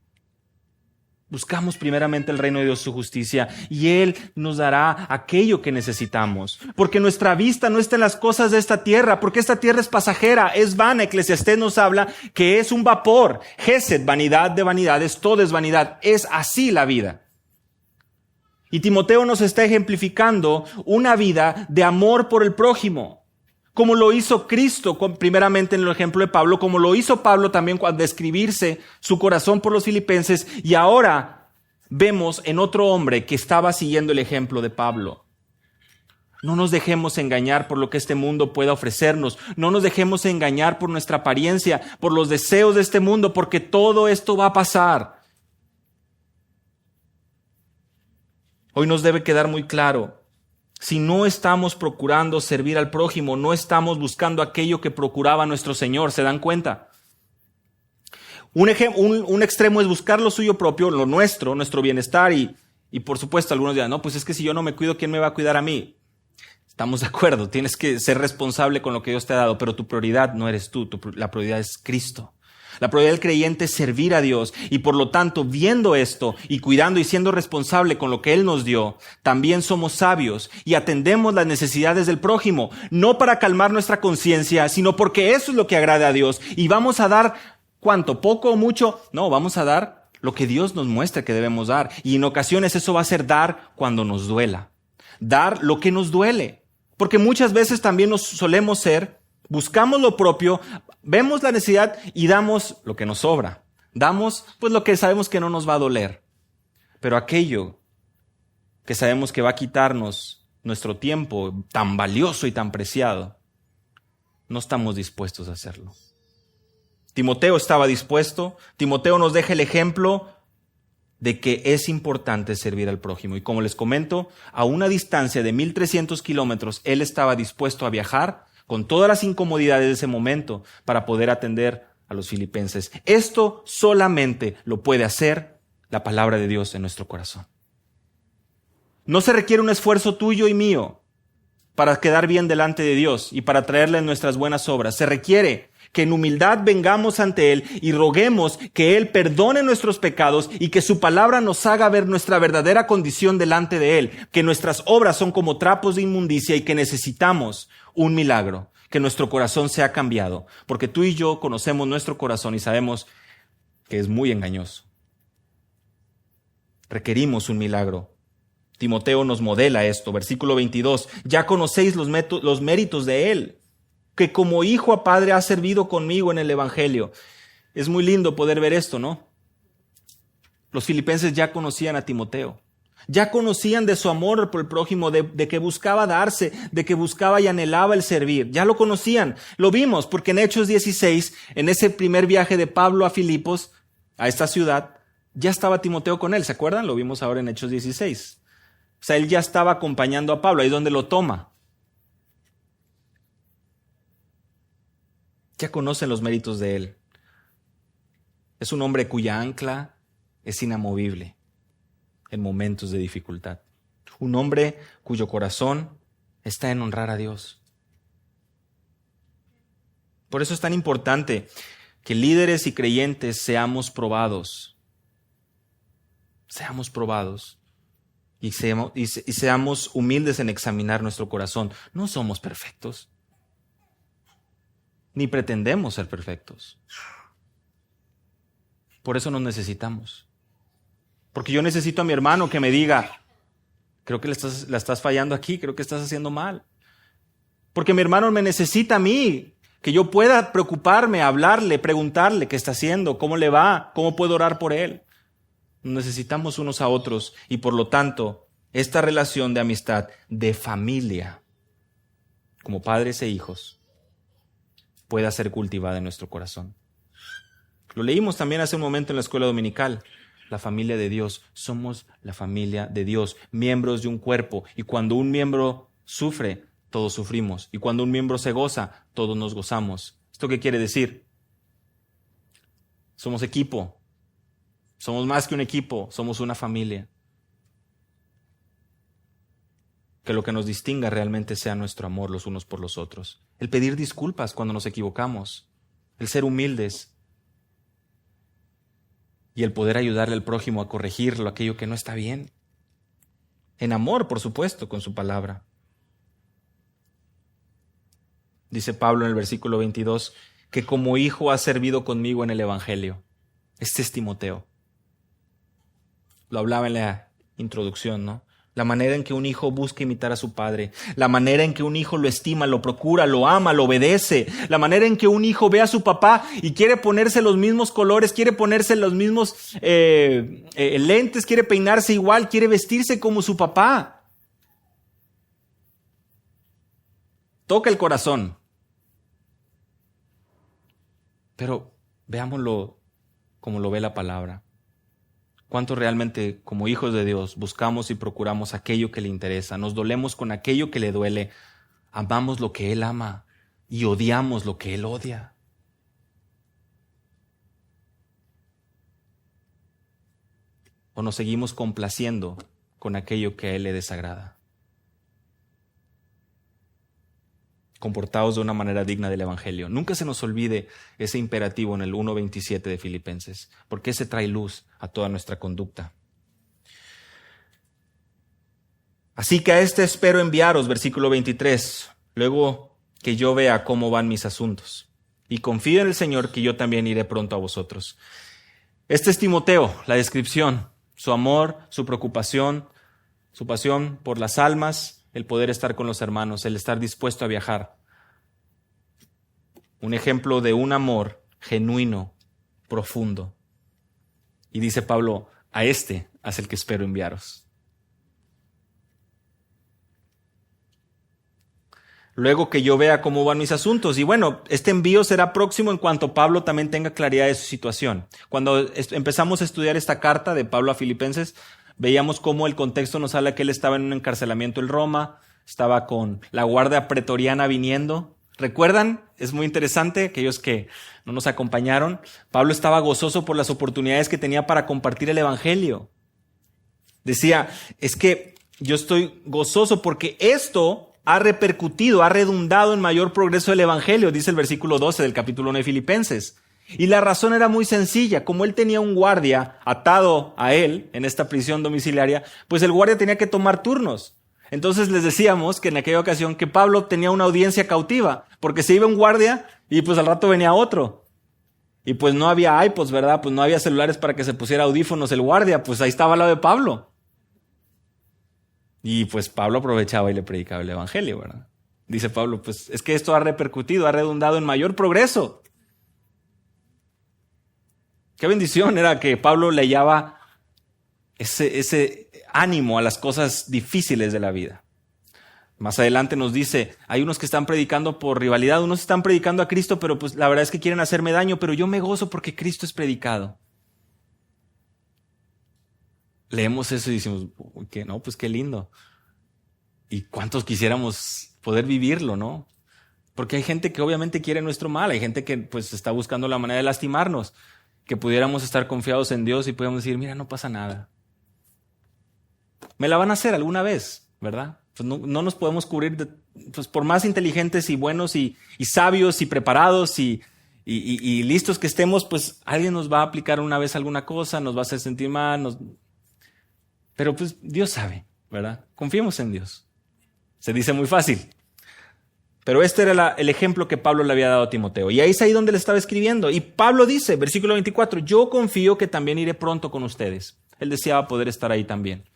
Buscamos primeramente el reino de Dios, su justicia, y él nos dará aquello que necesitamos. Porque nuestra vista no está en las cosas de esta tierra, porque esta tierra es pasajera, es vana. Eclesiastés nos habla que es un vapor. Gesed, vanidad de vanidades, todo es vanidad. Es así la vida. Y Timoteo nos está ejemplificando una vida de amor por el prójimo, como lo hizo Cristo, primeramente en el ejemplo de Pablo, como lo hizo Pablo también al describirse su corazón por los filipenses, y ahora vemos en otro hombre que estaba siguiendo el ejemplo de Pablo. No nos dejemos engañar por lo que este mundo pueda ofrecernos, no nos dejemos engañar por nuestra apariencia, por los deseos de este mundo, porque todo esto va a pasar. Hoy nos debe quedar muy claro, si no estamos procurando servir al prójimo, no estamos buscando aquello que procuraba nuestro Señor, ¿se dan cuenta? Un extremo es buscar lo suyo propio, lo nuestro, nuestro bienestar, y por supuesto algunos dirán, no, pues es que si yo no me cuido, ¿quién me va a cuidar a mí? Estamos de acuerdo, tienes que ser responsable con lo que Dios te ha dado, pero tu prioridad no eres tú, la prioridad es Cristo. La prioridad del creyente es servir a Dios y por lo tanto, viendo esto y cuidando y siendo responsable con lo que Él nos dio, también somos sabios y atendemos las necesidades del prójimo, no para calmar nuestra conciencia, sino porque eso es lo que agrada a Dios. Y vamos a dar, ¿cuánto? ¿Poco o mucho? No, vamos a dar lo que Dios nos muestra que debemos dar. Y en ocasiones eso va a ser dar cuando nos duela. Dar lo que nos duele. Porque muchas veces también nos solemos ser, buscamos lo propio, vemos la necesidad y damos lo que nos sobra. Damos pues lo que sabemos que no nos va a doler. Pero aquello que sabemos que va a quitarnos nuestro tiempo tan valioso y tan preciado, no estamos dispuestos a hacerlo. Timoteo estaba dispuesto. Timoteo nos deja el ejemplo de que es importante servir al prójimo. Y como les comento, a una distancia de 1,300 kilómetros, él estaba dispuesto a viajar con todas las incomodidades de ese momento para poder atender a los filipenses. Esto solamente lo puede hacer la palabra de Dios en nuestro corazón. No se requiere un esfuerzo tuyo y mío para quedar bien delante de Dios y para traerle nuestras buenas obras. Se requiere que en humildad vengamos ante Él y roguemos que Él perdone nuestros pecados y que su palabra nos haga ver nuestra verdadera condición delante de Él, que nuestras obras son como trapos de inmundicia y que necesitamos un milagro, que nuestro corazón sea cambiado, porque tú y yo conocemos nuestro corazón y sabemos que es muy engañoso. Requerimos un milagro. Timoteo nos modela esto, versículo 22. Ya conocéis los méritos de él, que como hijo a padre ha servido conmigo en el evangelio. Es muy lindo poder ver esto, ¿no? Los filipenses ya conocían a Timoteo. Ya conocían de su amor por el prójimo, de que buscaba darse, de que buscaba y anhelaba el servir. Ya lo conocían. Lo vimos porque en Hechos 16, en ese primer viaje de Pablo a Filipos, a esta ciudad, ya estaba Timoteo con él. ¿Se acuerdan? Lo vimos ahora en Hechos 16. O sea, él ya estaba acompañando a Pablo. Ahí es donde lo toma. Ya conocen los méritos de él. Es un hombre cuya ancla es inamovible en momentos de dificultad. Un hombre cuyo corazón está en honrar a Dios. Por eso es tan importante que líderes y creyentes seamos probados. Seamos probados y seamos humildes en examinar nuestro corazón. No somos perfectos, ni pretendemos ser perfectos. Por eso nos necesitamos. Porque yo necesito a mi hermano que me diga, creo que la estás fallando aquí, creo que estás haciendo mal. Porque mi hermano me necesita a mí, que yo pueda preocuparme, hablarle, preguntarle qué está haciendo, cómo le va, cómo puedo orar por él. Nos necesitamos unos a otros y por lo tanto, esta relación de amistad, de familia, como padres e hijos, pueda ser cultivada en nuestro corazón. Lo leímos también hace un momento en la escuela dominical. La familia de Dios. Somos la familia de Dios, miembros de un cuerpo. Y cuando un miembro sufre, todos sufrimos. Y cuando un miembro se goza, todos nos gozamos. ¿Esto qué quiere decir? Somos equipo. Somos más que un equipo, somos una familia. Que lo que nos distinga realmente sea nuestro amor los unos por los otros. El pedir disculpas cuando nos equivocamos. El ser humildes. Y el poder ayudarle al prójimo a corregirlo, aquello que no está bien. En amor, por supuesto, con su palabra. Dice Pablo en el versículo 22, que como hijo ha servido conmigo en el evangelio. Este es Timoteo. Lo hablaba en la introducción, ¿no? La manera en que un hijo busca imitar a su padre, la manera en que un hijo lo estima, lo procura, lo ama, lo obedece, la manera en que un hijo ve a su papá y quiere ponerse los mismos colores, quiere ponerse los mismos lentes, quiere peinarse igual, quiere vestirse como su papá. Toca el corazón. Pero veámoslo como lo ve la palabra. ¿Cuánto realmente, como hijos de Dios, buscamos y procuramos aquello que le interesa? Nos dolemos con aquello que le duele. Amamos lo que Él ama y odiamos lo que Él odia. ¿O nos seguimos complaciendo con aquello que a Él le desagrada? Comportaos de una manera digna del Evangelio. Nunca se nos olvide ese imperativo en el 1:27 de Filipenses, porque ese trae luz a toda nuestra conducta. Así que a este espero enviaros, versículo 23, luego que yo vea cómo van mis asuntos. Y confío en el Señor que yo también iré pronto a vosotros. Este es Timoteo, la descripción, su amor, su preocupación, su pasión por las almas, el poder estar con los hermanos, el estar dispuesto a viajar. Un ejemplo de un amor genuino, profundo. Y dice Pablo, a este es el que espero enviaros. Luego que yo vea cómo van mis asuntos. Y bueno, este envío será próximo en cuanto Pablo también tenga claridad de su situación. Cuando empezamos a estudiar esta carta de Pablo a Filipenses, veíamos cómo el contexto nos habla que él estaba en un encarcelamiento en Roma, estaba con la guardia pretoriana viniendo. ¿Recuerdan? Es muy interesante, aquellos que no nos acompañaron. Pablo estaba gozoso por las oportunidades que tenía para compartir el evangelio. Decía, es que yo estoy gozoso porque esto ha repercutido, ha redundado en mayor progreso del evangelio, dice el versículo 12 del capítulo 1 de Filipenses. Y la razón era muy sencilla. Como él tenía un guardia atado a él en esta prisión domiciliaria, pues el guardia tenía que tomar turnos. Entonces les decíamos que en aquella ocasión que Pablo tenía una audiencia cautiva, porque se iba un guardia y pues al rato venía otro. Y pues no había iPods, ¿verdad? Pues no había celulares para que se pusiera audífonos el guardia, pues ahí estaba al lado de Pablo. Y pues Pablo aprovechaba y le predicaba el evangelio, ¿verdad? Dice Pablo, pues es que esto ha repercutido, ha redundado en mayor progreso. Qué bendición era que Pablo le hallaba ese ánimo a las cosas difíciles de la vida. Más adelante nos dice, hay unos que están predicando por rivalidad, unos están predicando a Cristo, pero pues la verdad es que quieren hacerme daño, pero yo me gozo porque Cristo es predicado. Leemos eso y decimos, ¿qué? No, pues qué lindo. ¿Y cuántos quisiéramos poder vivirlo, no? Porque hay gente que obviamente quiere nuestro mal, hay gente que pues está buscando la manera de lastimarnos, que pudiéramos estar confiados en Dios y pudiéramos decir, mira, no pasa nada. Me la van a hacer alguna vez, ¿verdad? Pues no nos podemos cubrir, pues por más inteligentes y buenos y sabios y preparados y listos que estemos, pues alguien nos va a aplicar una vez alguna cosa, nos va a hacer sentir mal, pero pues Dios sabe, ¿verdad? Confiemos en Dios. Se dice muy fácil. Pero este era el ejemplo que Pablo le había dado a Timoteo. Y ahí es ahí donde le estaba escribiendo. Y Pablo dice, versículo 24, yo confío que también iré pronto con ustedes. Él deseaba poder estar ahí también.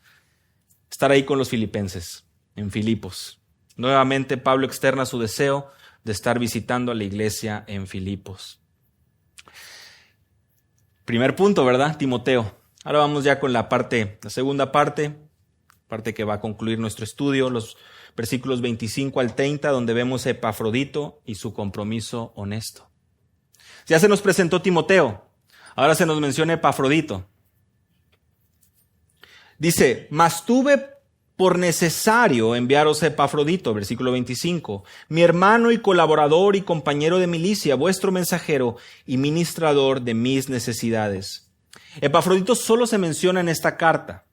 Estar ahí con los filipenses, en Filipos. Nuevamente Pablo externa su deseo de estar visitando a la iglesia en Filipos. Primer punto, ¿verdad? Timoteo. Ahora vamos ya con la segunda parte que va a concluir nuestro estudio, los versículos 25 al 30, donde vemos a Epafrodito y su compromiso honesto. Ya se nos presentó Timoteo, ahora se nos menciona Epafrodito. Dice, mas tuve por necesario enviaros a Epafrodito, versículo 25, mi hermano y colaborador y compañero de milicia, vuestro mensajero y ministrador de mis necesidades. Epafrodito solo se menciona en esta carta.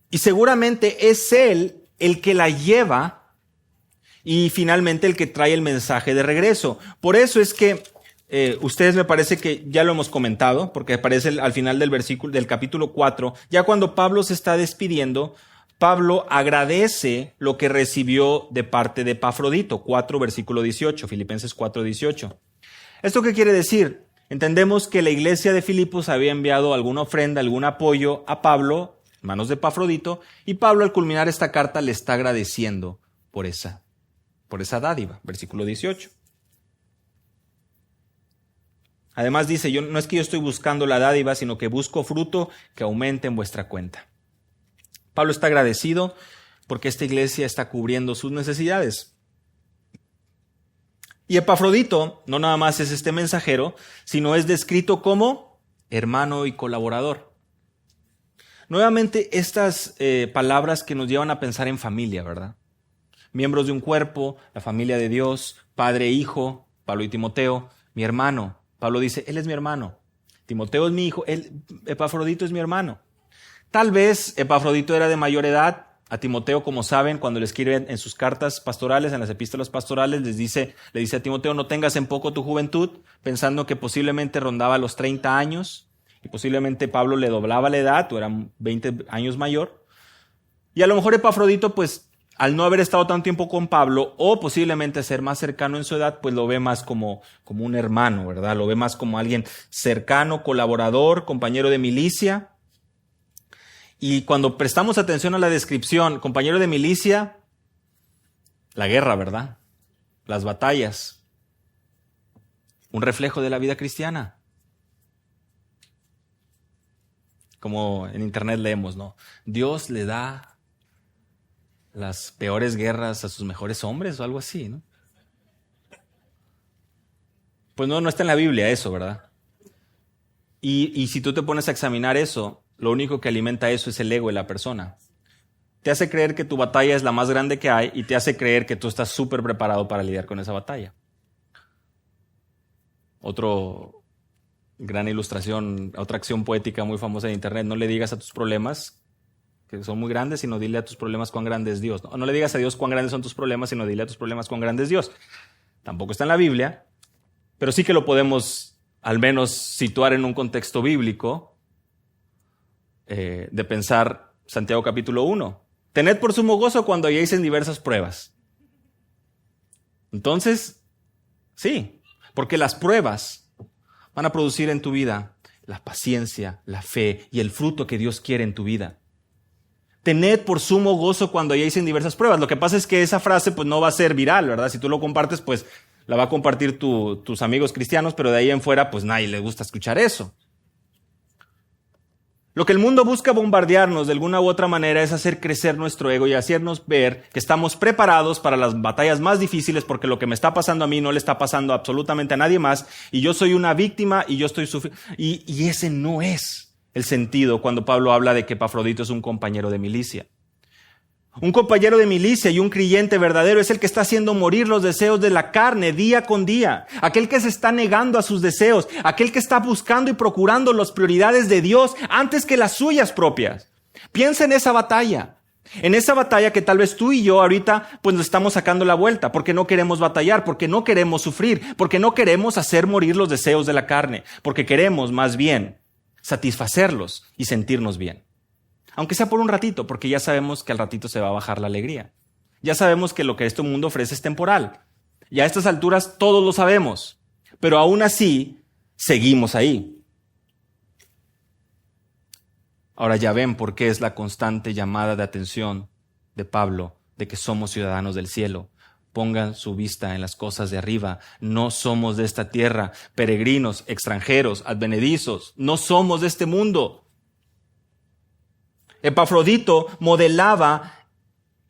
Y seguramente es él el que la lleva y finalmente el que trae el mensaje de regreso. Por eso es que ustedes me parece que ya lo hemos comentado, porque aparece al final del capítulo 4, ya cuando Pablo se está despidiendo, Pablo agradece lo que recibió de parte de Epafrodito, 4 versículo 18, Filipenses 4, 18. ¿Esto qué quiere decir? Entendemos que la iglesia de Filipos había enviado alguna ofrenda, algún apoyo a Pablo, manos de Epafrodito, y Pablo al culminar esta carta le está agradeciendo por esa dádiva, versículo 18. Además dice, no es que yo estoy buscando la dádiva, sino que busco fruto que aumente en vuestra cuenta. Pablo está agradecido porque esta iglesia está cubriendo sus necesidades. Y Epafrodito no nada más es este mensajero, sino es descrito como hermano y colaborador. Nuevamente estas palabras que nos llevan a pensar en familia, ¿verdad? Miembros de un cuerpo, la familia de Dios, padre e hijo, Pablo y Timoteo, mi hermano. Pablo dice, él es mi hermano. Timoteo es mi hijo, Epafrodito es mi hermano. Tal vez Epafrodito era de mayor edad. A Timoteo, como saben, cuando le escriben en sus cartas pastorales, en las epístolas pastorales, le dice a Timoteo, no tengas en poco tu juventud, pensando que posiblemente rondaba los 30 años, y posiblemente Pablo le doblaba la edad, o era 20 años mayor. Y a lo mejor Epafrodito, pues, al no haber estado tanto tiempo con Pablo, o posiblemente ser más cercano en su edad, pues lo ve más como un hermano, ¿verdad? Lo ve más como alguien cercano, colaborador, compañero de milicia. Y cuando prestamos atención a la descripción, compañero de milicia, la guerra, ¿verdad? Las batallas. Un reflejo de la vida cristiana. Como en internet leemos, ¿no? Dios le da las peores guerras a sus mejores hombres o algo así, ¿no? Pues no está en la Biblia eso, ¿verdad? Y si tú te pones a examinar eso, lo único que alimenta eso es el ego de la persona. Te hace creer que tu batalla es la más grande que hay y te hace creer que tú estás súper preparado para lidiar con esa batalla. Otro gran ilustración, otra acción poética muy famosa en internet, no le digas a tus problemas que son muy grandes, sino dile a tus problemas cuán grande es Dios. No le digas a Dios cuán grandes son tus problemas, sino dile a tus problemas cuán grande es Dios. Tampoco está en la Biblia, pero sí que lo podemos al menos situar en un contexto bíblico, de pensar Santiago capítulo 1. Tened por sumo gozo cuando halléis en diversas pruebas. Entonces, sí, porque las pruebas van a producir en tu vida la paciencia, la fe y el fruto que Dios quiere en tu vida. Tened por sumo gozo cuando halléis en diversas pruebas. Lo que pasa es que esa frase pues no va a ser viral, ¿verdad? Si tú lo compartes, pues la va a compartir tus amigos cristianos, pero de ahí en fuera, pues nadie le gusta escuchar eso. Lo que el mundo busca bombardearnos de alguna u otra manera es hacer crecer nuestro ego y hacernos ver que estamos preparados para las batallas más difíciles porque lo que me está pasando a mí no le está pasando absolutamente a nadie más y yo soy una víctima y yo estoy sufriendo. Y ese no es el sentido cuando Pablo habla de que Epafrodito es un compañero de milicia. Un compañero de milicia y un creyente verdadero es el que está haciendo morir los deseos de la carne día con día. Aquel que se está negando a sus deseos. Aquel que está buscando y procurando las prioridades de Dios antes que las suyas propias. Piensa en esa batalla. En esa batalla que tal vez tú y yo ahorita pues nos estamos sacando la vuelta. Porque no queremos batallar, porque no queremos sufrir, porque no queremos hacer morir los deseos de la carne. Porque queremos más bien satisfacerlos y sentirnos bien. Aunque sea por un ratito, porque ya sabemos que al ratito se va a bajar la alegría. Ya sabemos que lo que este mundo ofrece es temporal. Ya a estas alturas todos lo sabemos. Pero aún así, seguimos ahí. Ahora ya ven por qué es la constante llamada de atención de Pablo de que somos ciudadanos del cielo. Pongan su vista en las cosas de arriba. No somos de esta tierra, peregrinos, extranjeros, advenedizos. No somos de este mundo. Epafrodito modelaba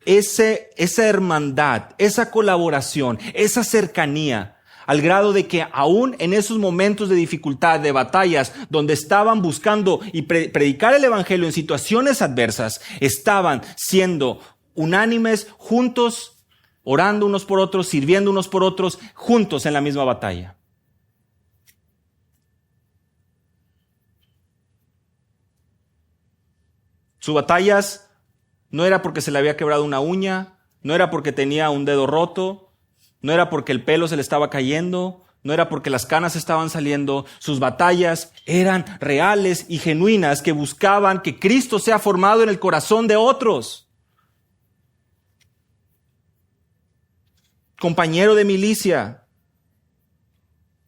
esa hermandad, esa colaboración, esa cercanía, al grado de que aún en esos momentos de dificultad, de batallas, donde estaban buscando y predicar el evangelio en situaciones adversas, estaban siendo unánimes, juntos, orando unos por otros, sirviendo unos por otros, juntos en la misma batalla. Sus batallas no era porque se le había quebrado una uña, no era porque tenía un dedo roto, no era porque el pelo se le estaba cayendo, no era porque las canas estaban saliendo. Sus batallas eran reales y genuinas que buscaban que Cristo sea formado en el corazón de otros. Compañero de milicia,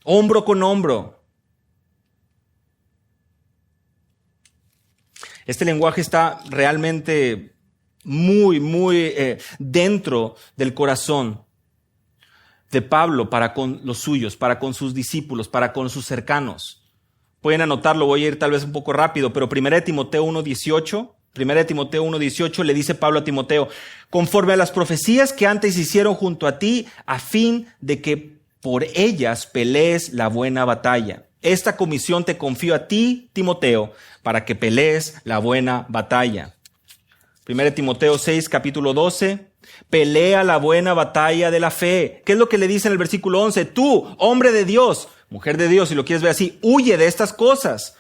hombro con hombro. Este lenguaje está realmente muy dentro del corazón de Pablo para con los suyos, para con sus discípulos, para con sus cercanos. Pueden anotarlo, voy a ir tal vez un poco rápido, pero 1 Timoteo 1:18 le dice Pablo a Timoteo, conforme a las profecías que antes hicieron junto a ti, a fin de que por ellas pelees la buena batalla. Esta comisión te confío a ti, Timoteo, para que pelees la buena batalla. 1 Timoteo 6, capítulo 12. Pelea la buena batalla de la fe. ¿Qué es lo que le dice en el versículo 11? Tú, hombre de Dios, mujer de Dios, si lo quieres ver así, huye de estas cosas.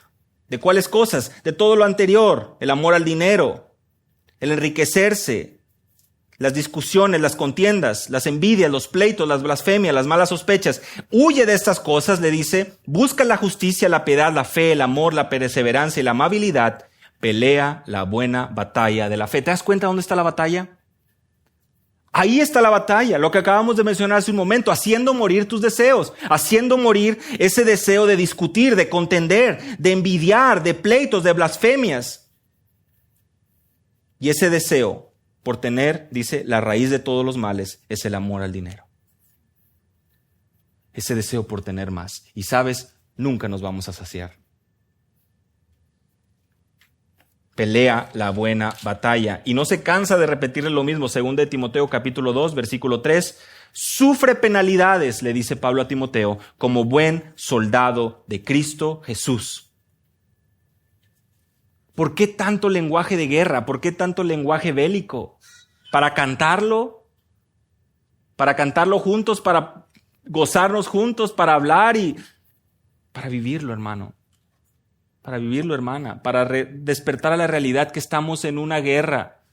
¿De cuáles cosas? De todo lo anterior. El amor al dinero, el enriquecerse, las discusiones, las contiendas, las envidias, los pleitos, las blasfemias, las malas sospechas. Huye de estas cosas, le dice. Busca la justicia, la piedad, la fe, el amor, la perseverancia y la amabilidad. Pelea la buena batalla de la fe. ¿Te das cuenta dónde está la batalla? Ahí está la batalla, lo que acabamos de mencionar hace un momento, haciendo morir tus deseos, haciendo morir ese deseo de discutir, de contender, de envidiar, de pleitos, de blasfemias. Y ese deseo por tener, dice, la raíz de todos los males es el amor al dinero. Ese deseo por tener más. Y sabes, nunca nos vamos a saciar. Pelea la buena batalla. Y no se cansa de repetirle lo mismo. 2 Timoteo capítulo 2, versículo 3. Sufre penalidades, le dice Pablo a Timoteo, como buen soldado de Cristo Jesús. ¿Por qué tanto lenguaje de guerra? ¿Por qué tanto lenguaje bélico? ¿Para cantarlo? ¿Para cantarlo juntos? ¿Para gozarnos juntos? ¿Para hablar? Y para vivirlo, hermano. Para vivirlo, hermana. Para despertar a la realidad que estamos en una guerra.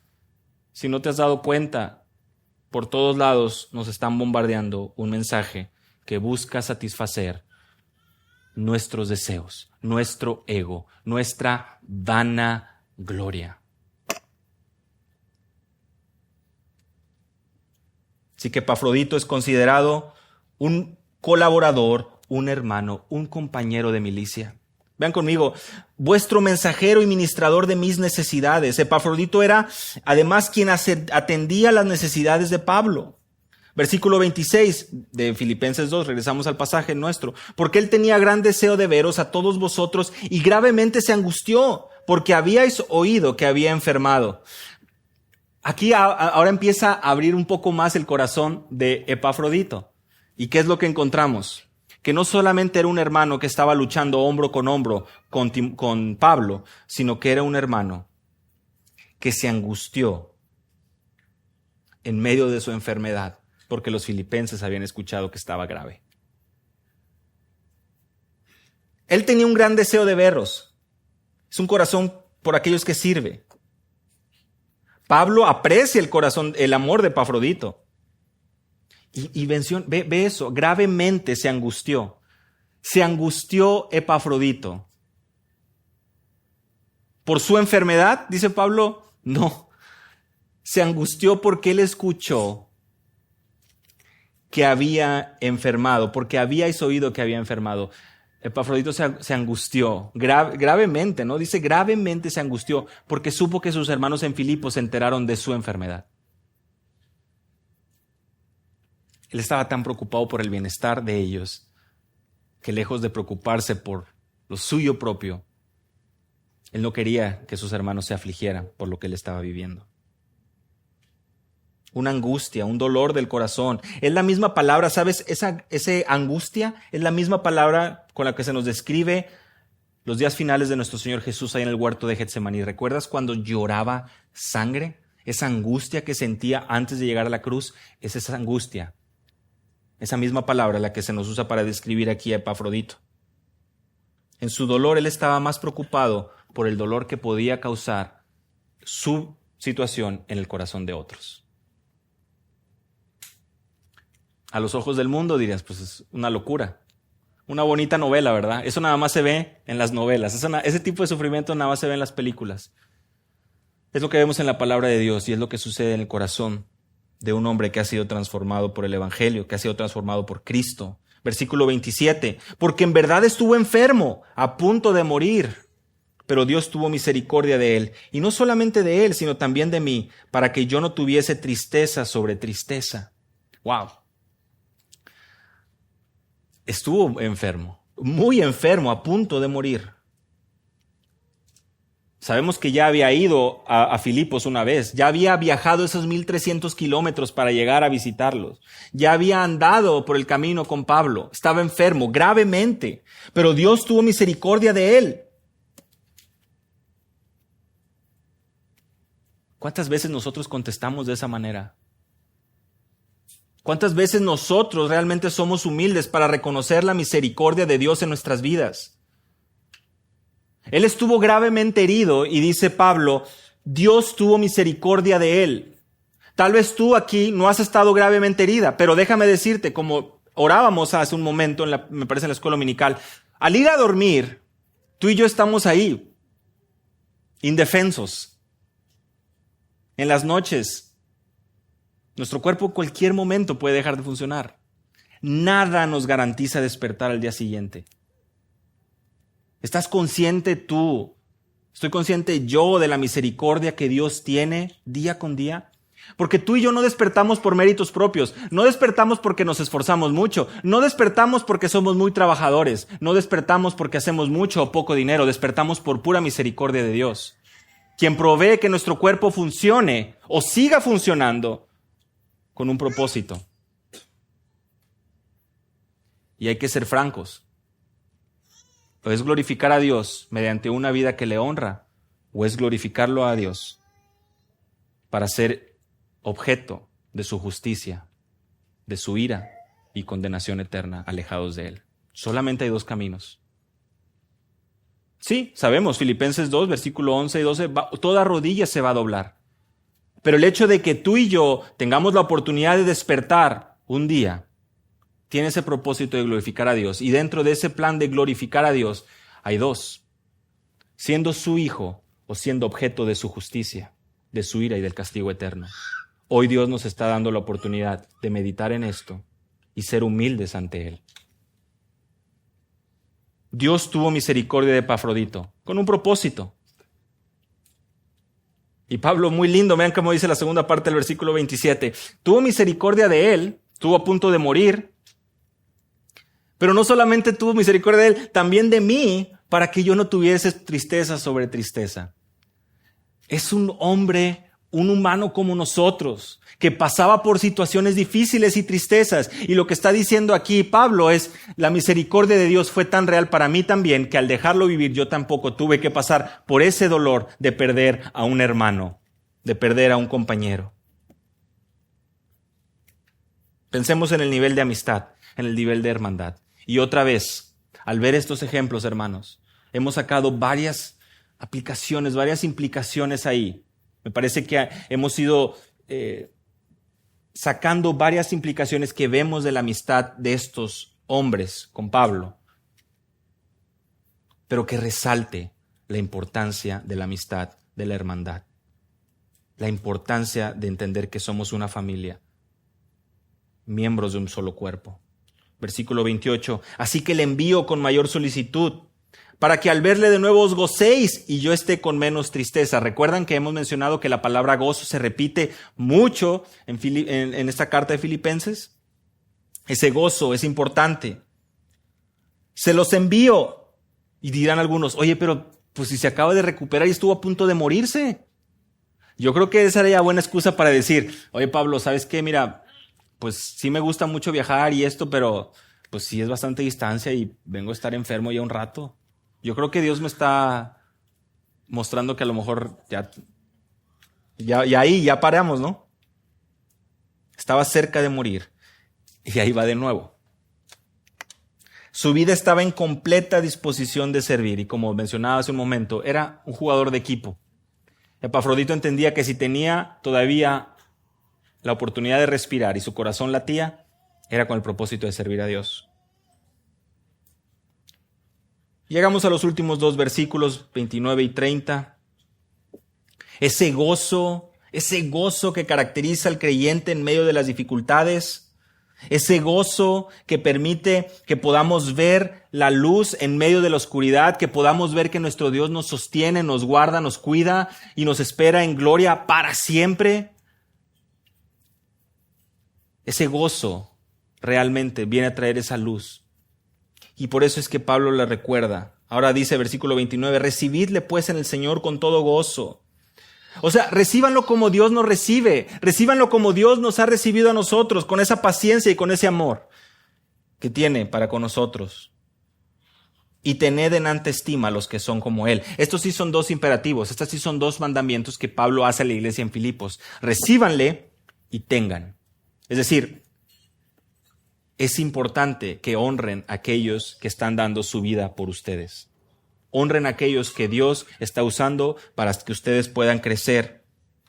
Si no te has dado cuenta, por todos lados nos están bombardeando un mensaje que busca satisfacer nuestros deseos, nuestro ego, nuestra vanagloria. Así que Epafrodito es considerado un colaborador, un hermano, un compañero de milicia. Vean conmigo, vuestro mensajero y ministrador de mis necesidades. Epafrodito era además quien atendía las necesidades de Pablo. Versículo 26 de Filipenses 2, regresamos al pasaje nuestro. Porque él tenía gran deseo de veros a todos vosotros y gravemente se angustió porque habíais oído que había enfermado. Aquí ahora empieza a abrir un poco más el corazón de Epafrodito. ¿Y qué es lo que encontramos? Que no solamente era un hermano que estaba luchando hombro con hombro con Pablo, sino que era un hermano que se angustió en medio de su enfermedad, porque los filipenses habían escuchado que estaba grave. Él tenía un gran deseo de verlos. Es un corazón por aquellos que sirve. Pablo aprecia el amor de Epafrodito. Y ve eso, gravemente se angustió. Se angustió Epafrodito. ¿Por su enfermedad? Dice Pablo. No. Se angustió porque él escuchó que había enfermado, porque habíais oído que había enfermado. Epafrodito se angustió gravemente, ¿no? Dice gravemente se angustió porque supo que sus hermanos en Filipos se enteraron de su enfermedad. Él estaba tan preocupado por el bienestar de ellos que lejos de preocuparse por lo suyo propio, él no quería que sus hermanos se afligieran por lo que él estaba viviendo. Una angustia, un dolor del corazón. Es la misma palabra, ¿sabes? Esa angustia es la misma palabra con la que se nos describe los días finales de nuestro Señor Jesús ahí en el huerto de Getsemaní. ¿Recuerdas cuando lloraba sangre? Esa angustia que sentía antes de llegar a la cruz, es esa angustia. Esa misma palabra la que se nos usa para describir aquí a Epafrodito. En su dolor él estaba más preocupado por el dolor que podía causar su situación en el corazón de otros. A los ojos del mundo dirías, pues es una locura. Una bonita novela, ¿verdad? Eso nada más se ve en las novelas. Ese tipo de sufrimiento nada más se ve en las películas. Es lo que vemos en la palabra de Dios y es lo que sucede en el corazón de un hombre que ha sido transformado por el Evangelio, que ha sido transformado por Cristo. Versículo 27. Porque en verdad estuvo enfermo, a punto de morir, pero Dios tuvo misericordia de él. Y no solamente de él, sino también de mí, para que yo no tuviese tristeza sobre tristeza. ¡Wow! Estuvo enfermo, muy enfermo, a punto de morir. Sabemos que ya había ido a Filipos una vez, ya había viajado esos 1,300 kilómetros para llegar a visitarlos, ya había andado por el camino con Pablo, estaba enfermo gravemente, pero Dios tuvo misericordia de él. ¿Cuántas veces nosotros contestamos de esa manera? ¿Cuántas veces nosotros realmente somos humildes para reconocer la misericordia de Dios en nuestras vidas? Él estuvo gravemente herido y dice Pablo, Dios tuvo misericordia de él. Tal vez tú aquí no has estado gravemente herida, pero déjame decirte, como orábamos hace un momento, me parece en la escuela dominical, al ir a dormir, tú y yo estamos ahí, indefensos. En las noches, nuestro cuerpo en cualquier momento puede dejar de funcionar. Nada nos garantiza despertar al día siguiente. ¿Estás consciente tú? ¿Estoy consciente yo de la misericordia que Dios tiene día con día? Porque tú y yo no despertamos por méritos propios, no despertamos porque nos esforzamos mucho, no despertamos porque somos muy trabajadores, no despertamos porque hacemos mucho o poco dinero, despertamos por pura misericordia de Dios, quien provee que nuestro cuerpo funcione o siga funcionando con un propósito. Y hay que ser francos. ¿O es glorificar a Dios mediante una vida que le honra? ¿O es glorificarlo a Dios para ser objeto de su justicia, de su ira y condenación eterna, alejados de Él? Solamente hay dos caminos. Sí, sabemos, Filipenses 2, versículo 11 y 12, toda rodilla se va a doblar. Pero el hecho de que tú y yo tengamos la oportunidad de despertar un día, tiene ese propósito de glorificar a Dios. Y dentro de ese plan de glorificar a Dios, hay dos. Siendo su hijo o siendo objeto de su justicia, de su ira y del castigo eterno. Hoy Dios nos está dando la oportunidad de meditar en esto y ser humildes ante Él. Dios tuvo misericordia de Epafrodito con un propósito. Y Pablo, muy lindo, vean cómo dice la segunda parte del versículo 27. Tuvo misericordia de él, estuvo a punto de morir, pero no solamente tuvo misericordia de él, también de mí, para que yo no tuviese tristeza sobre tristeza. Es un hombre, un humano como nosotros, que pasaba por situaciones difíciles y tristezas. Y lo que está diciendo aquí Pablo es, la misericordia de Dios fue tan real para mí también, que al dejarlo vivir yo tampoco tuve que pasar por ese dolor de perder a un hermano, de perder a un compañero. Pensemos en el nivel de amistad, en el nivel de hermandad. Y otra vez, al ver estos ejemplos, hermanos, hemos sacado varias aplicaciones, varias implicaciones ahí. Me parece que hemos ido sacando varias implicaciones que vemos de la amistad de estos hombres con Pablo, pero que resalte la importancia de la amistad, de la hermandad, la importancia de entender que somos una familia, miembros de un solo cuerpo. Versículo 28, así que le envío con mayor solicitud, para que al verle de nuevo os gocéis y yo esté con menos tristeza. Recuerdan que hemos mencionado que la palabra gozo se repite mucho en esta carta de Filipenses. Ese gozo es importante. Se los envío. Y dirán algunos, oye, pero pues si se acaba de recuperar y estuvo a punto de morirse. Yo creo que esa sería buena excusa para decir, oye Pablo, ¿sabes qué? Mira, pues sí me gusta mucho viajar y esto, pero pues sí es bastante distancia y vengo a estar enfermo ya un rato. Yo creo que Dios me está mostrando que a lo mejor ya paramos, ¿no? Estaba cerca de morir y ahí va de nuevo. Su vida estaba en completa disposición de servir y como mencionaba hace un momento, era un jugador de equipo. Epafrodito entendía que si tenía todavía la oportunidad de respirar y su corazón latía, era con el propósito de servir a Dios. Llegamos a los últimos dos versículos, 29 y 30. Ese gozo que caracteriza al creyente en medio de las dificultades, ese gozo que permite que podamos ver la luz en medio de la oscuridad, que podamos ver que nuestro Dios nos sostiene, nos guarda, nos cuida y nos espera en gloria para siempre. Ese gozo realmente viene a traer esa luz. Y por eso es que Pablo le recuerda. Ahora dice versículo 29, recibidle pues en el Señor con todo gozo. O sea, recíbanlo como Dios nos recibe. Recíbanlo como Dios nos ha recibido a nosotros, con esa paciencia y con ese amor que tiene para con nosotros. Y tened en alta estima a los que son como Él. Estos sí son dos imperativos. Estos sí son dos mandamientos que Pablo hace a la iglesia en Filipos. Recíbanle y tengan. Es decir, es importante que honren a aquellos que están dando su vida por ustedes. Honren a aquellos que Dios está usando para que ustedes puedan crecer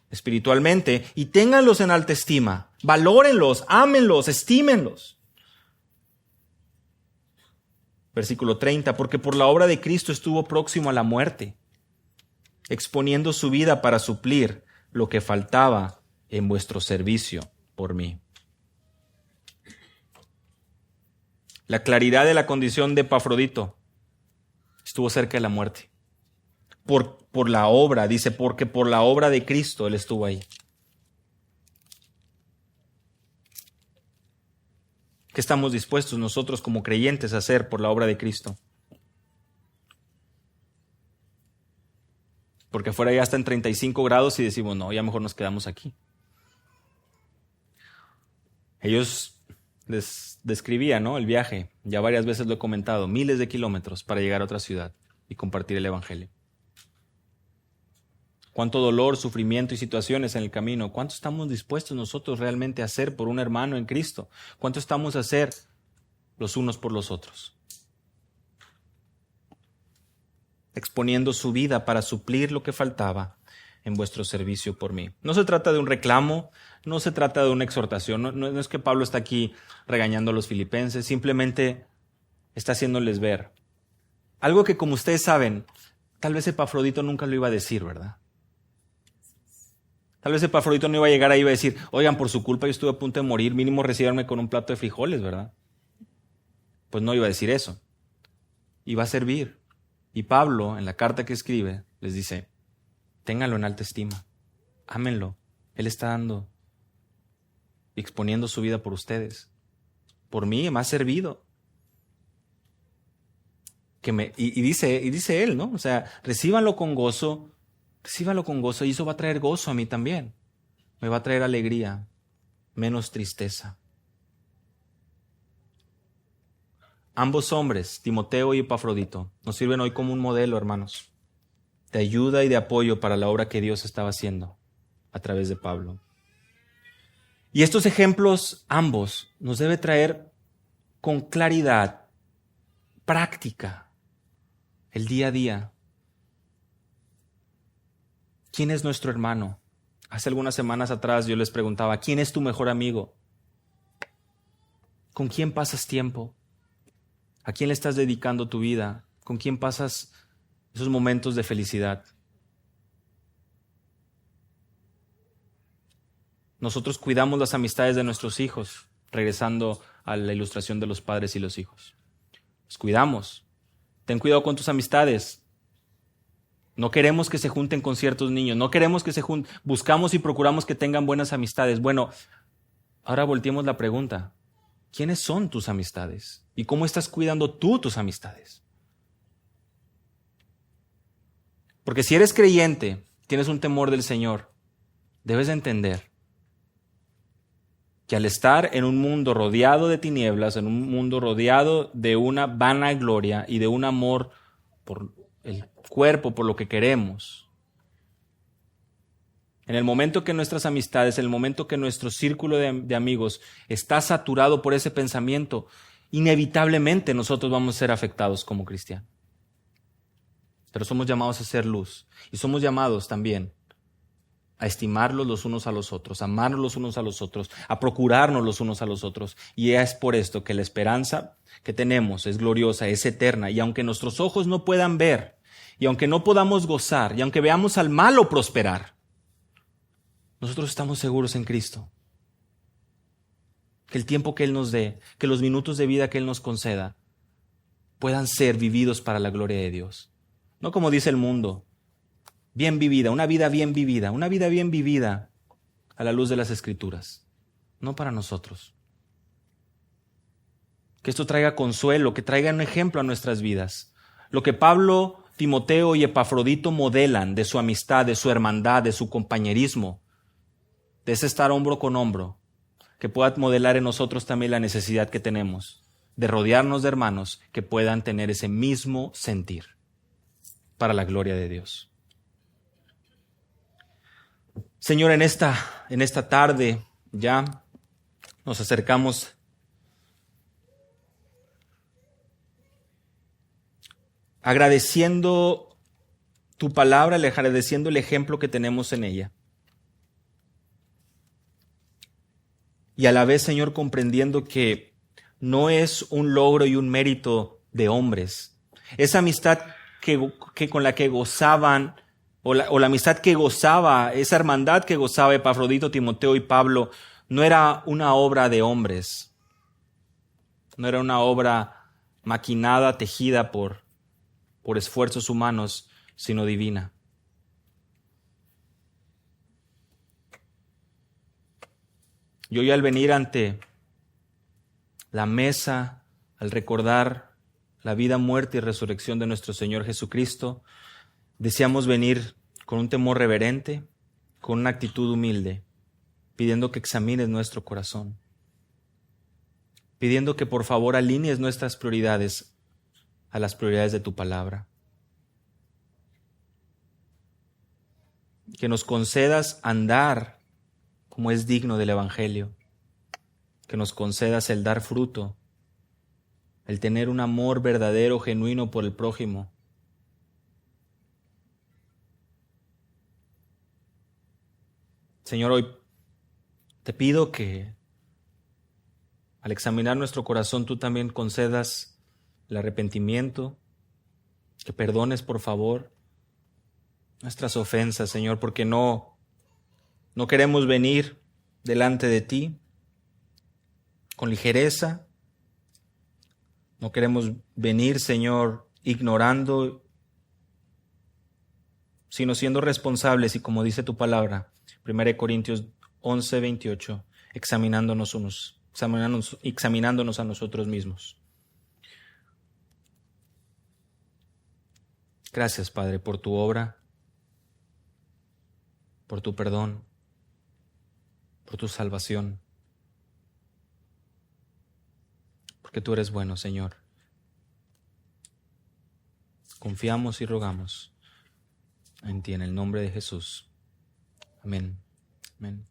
espiritualmente y ténganlos en alta estima. Valórenlos, ámenlos, estímenlos. Versículo 30, porque por la obra de Cristo estuvo próximo a la muerte, exponiendo su vida para suplir lo que faltaba en vuestro servicio por mí. La claridad de la condición de Epafrodito estuvo cerca de la muerte. Por la obra, dice, porque por la obra de Cristo él estuvo ahí. ¿Qué estamos dispuestos nosotros como creyentes a hacer por la obra de Cristo? Porque afuera ya está en 35 grados y decimos, no, ya mejor nos quedamos aquí. Ellos les describía, ¿no?, el viaje. Ya varias veces lo he comentado, miles de kilómetros para llegar a otra ciudad y compartir el evangelio. Cuánto dolor, sufrimiento y situaciones en el camino. ¿Cuánto estamos dispuestos nosotros realmente a hacer por un hermano en Cristo? ¿Cuánto estamos a hacer los unos por los otros? Exponiendo su vida para suplir lo que faltaba en vuestro servicio por mí. No se trata de un reclamo, no se trata de una exhortación, no es que Pablo está aquí regañando a los filipenses, simplemente está haciéndoles ver algo que, como ustedes saben, tal vez Epafrodito nunca lo iba a decir, ¿verdad? Tal vez Epafrodito no iba a llegar ahí y iba a decir, oigan, por su culpa yo estuve a punto de morir, mínimo recíbanme con un plato de frijoles, ¿verdad? Pues no iba a decir eso. Iba a servir. Y Pablo, en la carta que escribe, les dice, ténganlo en alta estima, ámenlo. Él está dando y exponiendo su vida por ustedes. Por mí me ha servido. Y dice él, ¿no? O sea, recíbanlo con gozo y eso va a traer gozo a mí también. Me va a traer alegría, menos tristeza. Ambos hombres, Timoteo y Epafrodito, nos sirven hoy como un modelo, hermanos, de ayuda y de apoyo para la obra que Dios estaba haciendo a través de Pablo. Y estos ejemplos, ambos, nos debe traer con claridad, práctica, el día a día. ¿Quién es nuestro hermano? Hace algunas semanas atrás yo les preguntaba, ¿quién es tu mejor amigo? ¿Con quién pasas tiempo? ¿A quién le estás dedicando tu vida? ¿Con quién pasas esos momentos de felicidad? Nosotros cuidamos las amistades de nuestros hijos, regresando a la ilustración de los padres y los hijos. Los cuidamos. Ten cuidado con tus amistades. No queremos que se junten con ciertos niños. No queremos que se junten. Buscamos y procuramos que tengan buenas amistades. Bueno, ahora volteemos la pregunta. ¿Quiénes son tus amistades? ¿Y cómo estás cuidando tú tus amistades? Porque si eres creyente, tienes un temor del Señor, debes de entender que al estar en un mundo rodeado de tinieblas, en un mundo rodeado de una vanagloria y de un amor por el cuerpo, por lo que queremos, en el momento que nuestras amistades, en el momento que nuestro círculo de amigos está saturado por ese pensamiento, inevitablemente nosotros vamos a ser afectados como cristianos. Pero somos llamados a ser luz y somos llamados también a estimarlos los unos a los otros, a amarnos los unos a los otros, a procurarnos los unos a los otros. Y es por esto que la esperanza que tenemos es gloriosa, es eterna. Y aunque nuestros ojos no puedan ver, y aunque no podamos gozar, y aunque veamos al malo prosperar, nosotros estamos seguros en Cristo. Que el tiempo que Él nos dé, que los minutos de vida que Él nos conceda, puedan ser vividos para la gloria de Dios. No como dice el mundo, bien vivida, una vida bien vivida, una vida bien vivida a la luz de las Escrituras, no para nosotros. Que esto traiga consuelo, que traiga un ejemplo a nuestras vidas. Lo que Pablo, Timoteo y Epafrodito modelan de su amistad, de su hermandad, de su compañerismo, de ese estar hombro con hombro, que pueda modelar en nosotros también la necesidad que tenemos de rodearnos de hermanos que puedan tener ese mismo sentir para la gloria de Dios. Señor, en esta tarde ya nos acercamos agradeciendo tu palabra, agradeciendo el ejemplo que tenemos en ella. Y a la vez, Señor, comprendiendo que no es un logro y un mérito de hombres. Esa amistad que con la que gozaban, o la amistad que gozaba, esa hermandad que gozaba Epafrodito, Timoteo y Pablo, no era una obra de hombres. No era una obra maquinada, tejida por esfuerzos humanos, sino divina. Y hoy al venir ante la mesa, al recordar la vida, muerte y resurrección de nuestro Señor Jesucristo, deseamos venir con un temor reverente, con una actitud humilde, pidiendo que examines nuestro corazón, pidiendo que por favor alinees nuestras prioridades a las prioridades de tu palabra. Que nos concedas andar como es digno del Evangelio, que nos concedas el dar fruto, el tener un amor verdadero, genuino por el prójimo. Señor, hoy te pido que al examinar nuestro corazón tú también concedas el arrepentimiento, que perdones por favor nuestras ofensas, Señor, porque no No queremos venir delante de ti con ligereza. No queremos venir, Señor, ignorando, sino siendo responsables y, como dice tu palabra, 1 Corintios 11:28, examinándonos a nosotros mismos. Gracias, Padre, por tu obra, por tu perdón, por tu salvación, porque tú eres bueno, Señor. Confiamos y rogamos en ti, en el nombre de Jesús. Amén. Amén.